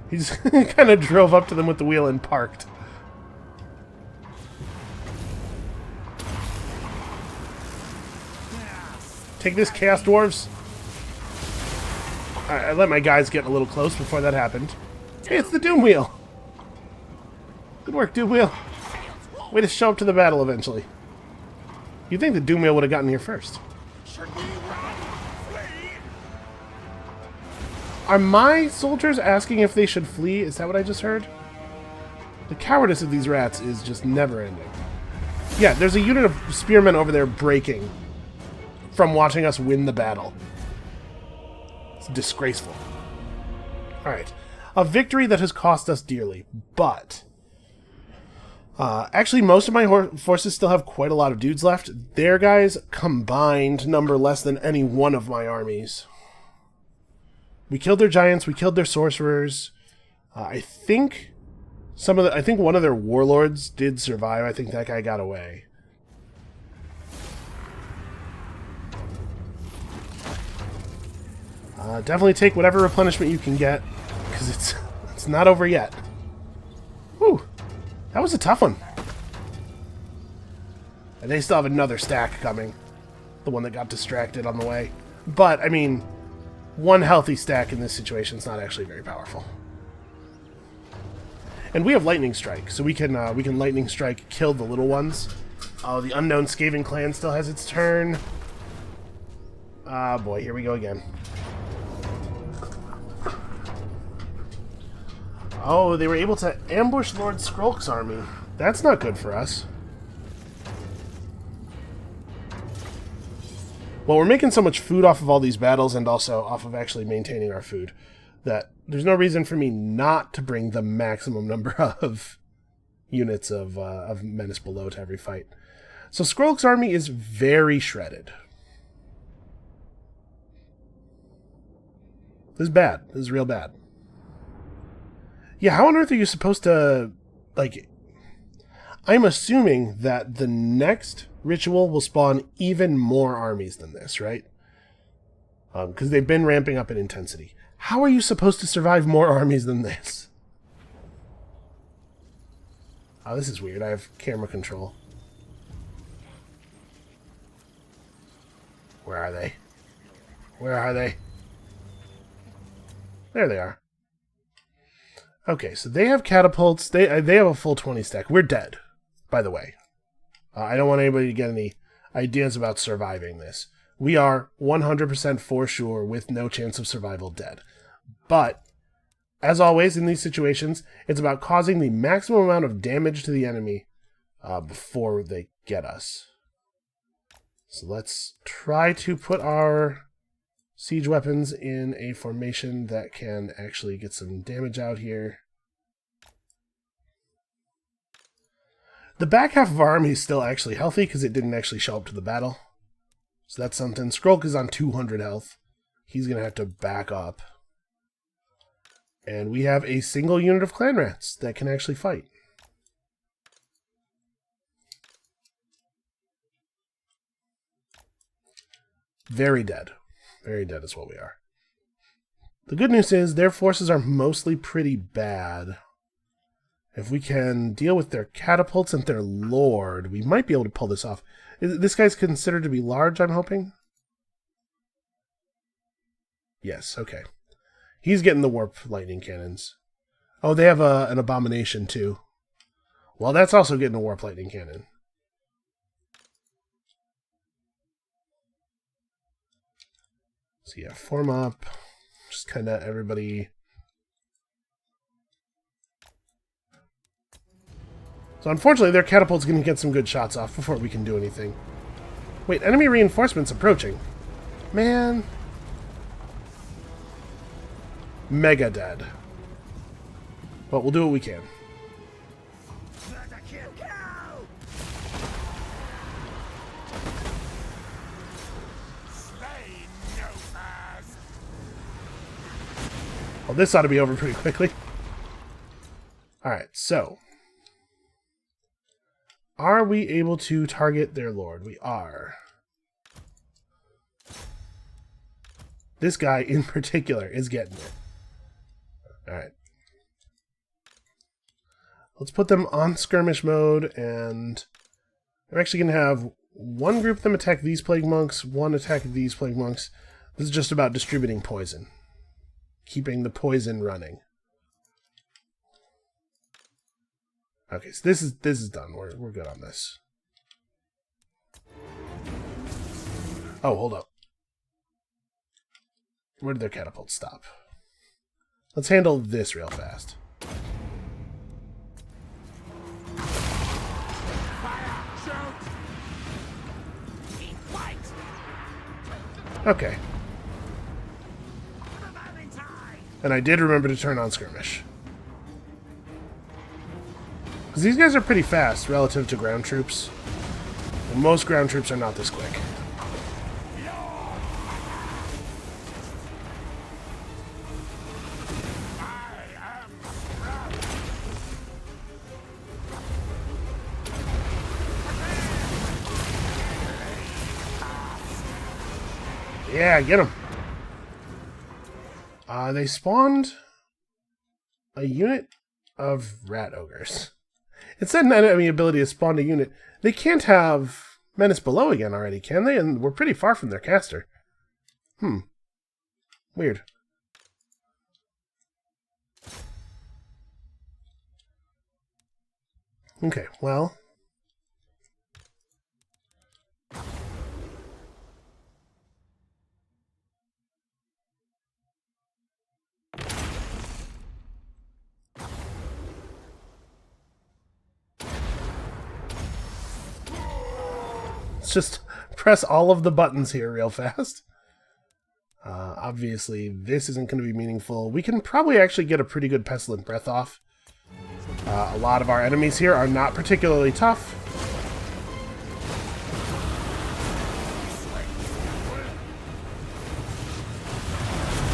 Speaker 1: He just kind of drove up to them with the wheel and parked. Take this, Chaos Dwarves. I let my guys get a little close before that happened. Hey, it's the Doom Wheel. Good work, Doom Wheel. Way to show up to the battle eventually. You'd think the Doom Wheel would have gotten here first.
Speaker 2: Should we run? Flee?
Speaker 1: Are my soldiers asking if they should flee? Is that what I just heard? The cowardice of these rats is just never-ending. Yeah, there's a unit of spearmen over there breaking from watching us win the battle. It's disgraceful. Alright. A victory that has cost us dearly, but... actually, most of my forces still have quite a lot of dudes left. Their guys combined number less than any one of my armies. We killed their giants, we killed their sorcerers. I think one of their warlords did survive. I think that guy got away. Definitely take whatever replenishment you can get, because it's not over yet. Whew. That was a tough one. And they still have another stack coming. The one that got distracted on the way. But, I mean, one healthy stack in this situation is not actually very powerful. And we have Lightning Strike, so we can Lightning Strike, kill the little ones. Oh, the Unknown Skaven clan still has its turn. Ah, boy, here we go again. Oh, they were able to ambush Lord Skrolk's army. That's not good for us. Well, we're making so much food off of all these battles and also off of actually maintaining our food that there's no reason for me not to bring the maximum number of units of Menace Below to every fight. So Skrolk's army is very shredded. This is bad. This is real bad. Yeah, how on earth are you supposed to, like... I'm assuming that the next ritual will spawn even more armies than this, right? Because they've been ramping up in intensity. How are you supposed to survive more armies than this? Oh, this is weird. I have camera control. Where are they? Where are they? There they are. Okay, so they have catapults. They have a full 20 stack. We're dead, by the way. I don't want anybody to get any ideas about surviving this. We are 100% for sure, with no chance of survival, dead. But, as always in these situations, it's about causing the maximum amount of damage to the enemy before they get us. So let's try to put our siege weapons in a formation that can actually get some damage out here. The back half of our army is still actually healthy because it didn't actually show up to the battle. So that's something. Skrolk is on 200 health. He's going to have to back up. And we have a single unit of clan rats that can actually fight. Very dead. Very dead is what we are. The good news is their forces are mostly pretty bad. If we can deal with their catapults and their lord, we might be able to pull this off. This guy's considered to be large, I'm hoping? Yes, okay. He's getting the warp lightning cannons. Oh, they have an abomination, too. Well, that's also getting a warp lightning cannon. So yeah, form up. Just kind of everybody... So unfortunately, their catapult's going to get some good shots off before we can do anything. Wait, enemy reinforcements approaching. Man. Mega dead. But we'll do what we can. Well, this ought to be over pretty quickly. Alright, so... are we able to target their lord? We are. This guy in particular is getting it. Alright. Let's put them on skirmish mode, and we're actually going to have one group of them attack these plague monks, one attack these plague monks. This is just about distributing poison. Keeping the poison running. Okay, so this is done. We're good on this. Oh, hold up. Where did their catapults stop? Let's handle this real fast.
Speaker 2: Fire! Shoot! Keep fight!
Speaker 1: Okay. And I did remember to turn on skirmish. Because these guys are pretty fast relative to ground troops. And most ground troops are not this quick. Yeah, get them. They spawned a unit of rat ogres. It said an enemy ability to spawn a unit. They can't have Menace Below again already, can they? And we're pretty far from their caster. Weird. Okay, well. Let's just press all of the buttons here real fast. Obviously, this isn't going to be meaningful. We can probably actually get a pretty good Pestilent Breath off. A lot of our enemies here are not particularly tough.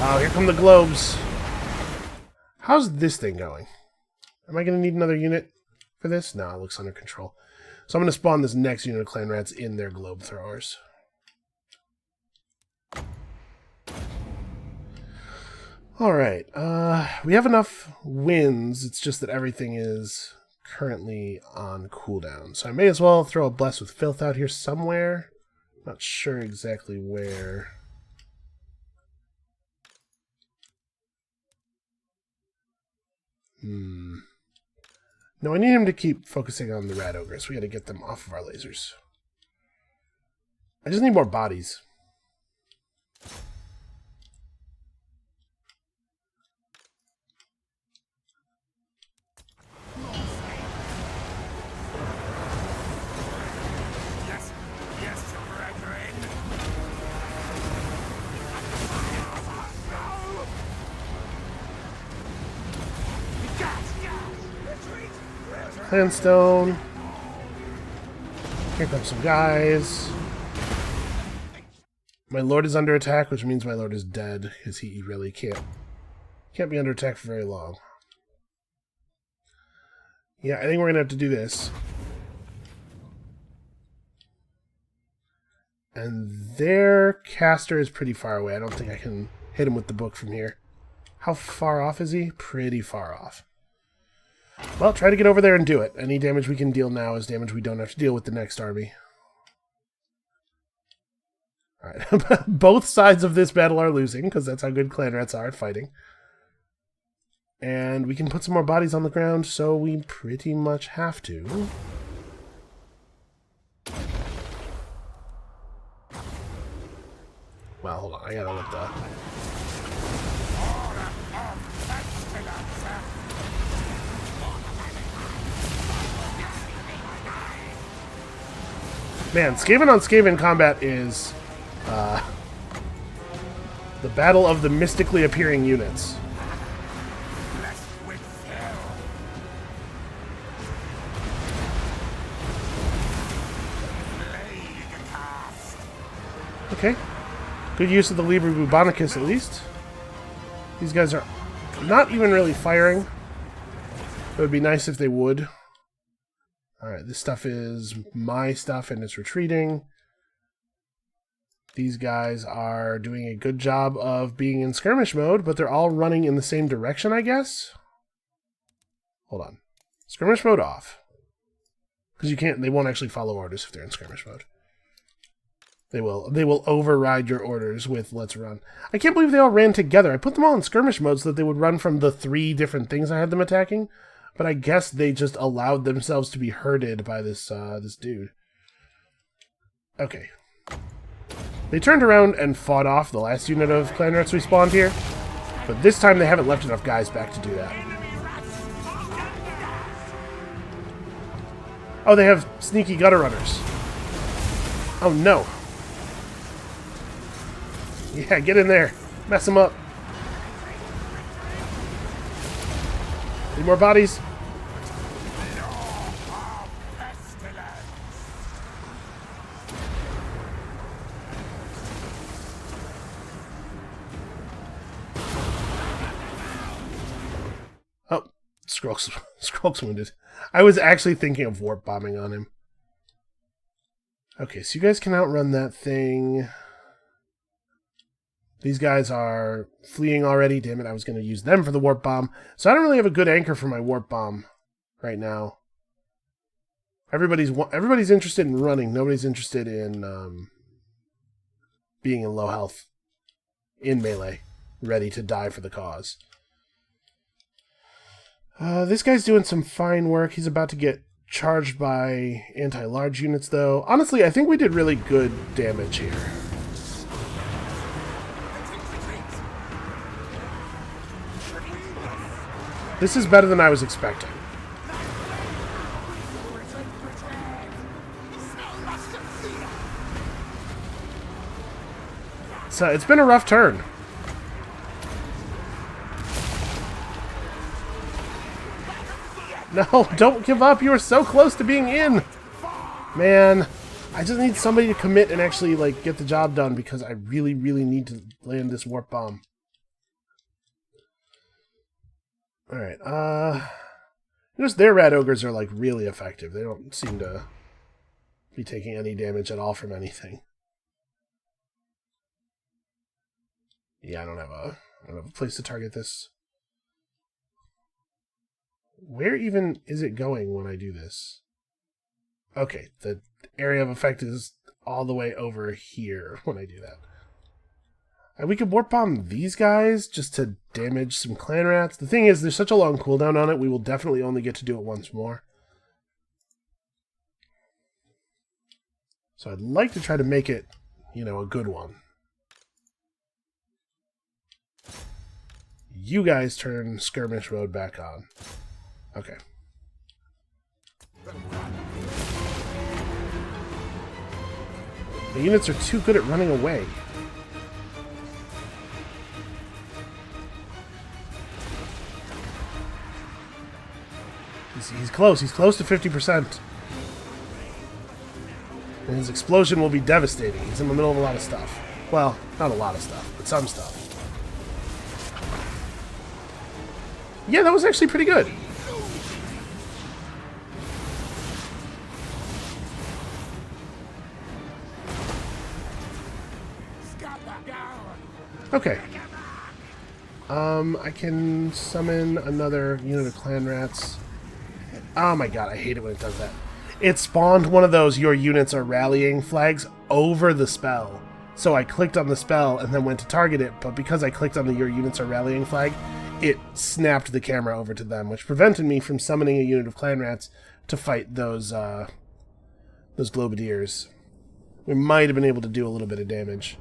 Speaker 1: Oh, here come the globes. How's this thing going? Am I going to need another unit for this? No, it looks under control. So I'm going to spawn this next unit of clan rats in their globe throwers. Alright, we have enough wins, it's just that everything is currently on cooldown. So I may as well throw a Bless with Filth out here somewhere. Not sure exactly where. No, I need him to keep focusing on the rat ogres. We gotta get them off of our lasers. I just need more bodies.
Speaker 2: Yes, brethren.
Speaker 1: Clanstone. Here comes some guys. My lord is under attack, which means my lord is dead, because he really can't be under attack for very long. Yeah, I think we're gonna have to do this. And their caster is pretty far away. I don't think I can hit him with the book from here. How far off is he? Pretty far off. Well, try to get over there and do it. Any damage we can deal now is damage we don't have to deal with the next army. Alright, both sides of this battle are losing, because that's how good clan rats are at fighting. And we can put some more bodies on the ground, so we pretty much have to. Well, hold on, I gotta let the... Man, Skaven on Skaven combat is the battle of the mystically appearing units. Okay. Good use of the Liber Bubonicus, at least. These guys are not even really firing. It would be nice if they would. Alright, this stuff is my stuff and it's retreating. These guys are doing a good job of being in skirmish mode, but they're all running in the same direction, I guess? Hold on. Skirmish mode off. Because they won't actually follow orders if they're in skirmish mode. They will override your orders with let's run. I can't believe they all ran together. I put them all in skirmish mode so that they would run from the 3 different things I had them attacking. But I guess they just allowed themselves to be herded by this this dude. Okay. They turned around and fought off the last unit of clan rats we spawned here. But this time they haven't left enough guys back to do that. Oh, they have sneaky gutter runners. Oh, no. Yeah, get in there. Mess them up. Need more bodies? Oh, Skrolk's wounded. I was actually thinking of warp bombing on him. Okay, so you guys can outrun that thing. These guys are fleeing already. Damn it, I was going to use them for the warp bomb. So I don't really have a good anchor for my warp bomb right now. Everybody's interested in running. Nobody's interested in being in low health in melee, ready to die for the cause. This guy's doing some fine work. He's about to get charged by anti-large units, though. Honestly, I think we did really good damage here. This is better than I was expecting. So it's been a rough turn. No, don't give up. You are so close to being in. Man, I just need somebody to commit and actually like get the job done because I really, really need to land this warp bomb. Alright, notice their rat ogres are like really effective. They don't seem to be taking any damage at all from anything. Yeah, I don't have a place to target this. Where even is it going when I do this? Okay, the area of effect is all the way over here when I do that. And we could warp bomb these guys just to damage some clan rats. The thing is, there's such a long cooldown on it, we will definitely only get to do it once more. So I'd like to try to make it, you know, a good one. You guys turn skirmish mode back on. Okay. The units are too good at running away. He's close. He's close to 50%. And his explosion will be devastating. He's in the middle of a lot of stuff. Well, not a lot of stuff, but some stuff. Yeah, that was actually pretty good. Okay. I can summon another unit of clan rats. Oh my god, I hate it when it does that. It spawned one of those "your units are rallying" flags over the spell. So I clicked on the spell and then went to target it, but because I clicked on the "your units are rallying" flag, it snapped the camera over to them, which prevented me from summoning a unit of clan rats to fight those globadiers. We might have been able to do a little bit of damage.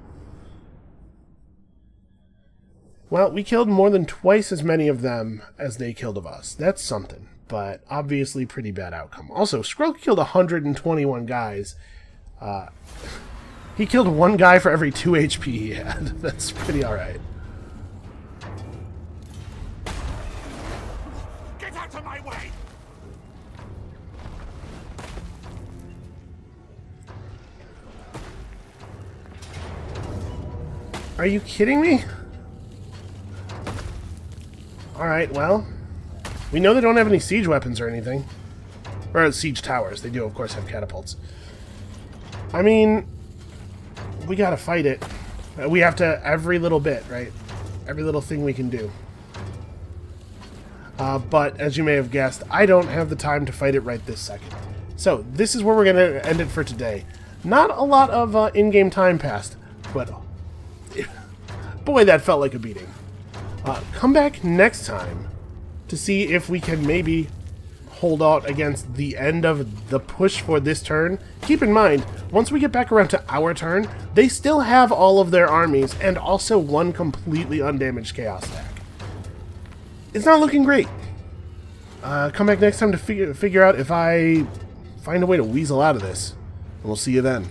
Speaker 1: Well, we killed more than twice as many of them as they killed of us. That's something, but obviously pretty bad outcome. Also, Skrolk killed 121 guys. He killed one guy for every 2 HP he had. That's pretty alright.
Speaker 2: Get out of my way!
Speaker 1: Are you kidding me? Alright, well, we know they don't have any siege weapons or anything. Or siege towers. They do, of course, have catapults. I mean, we gotta fight it. We have to, every little bit, right? Every little thing we can do. But, as you may have guessed, I don't have the time to fight it right this second. So, this is where we're gonna end it for today. Not a lot of in-game time passed, but boy, that felt like a beating. Come back next time to see if we can maybe hold out against the end of the push for this turn. Keep in mind, once we get back around to our turn, they still have all of their armies and also one completely undamaged chaos stack. it's not looking great. Come back next time to figure out if I find a way to weasel out of this. And we'll see you then.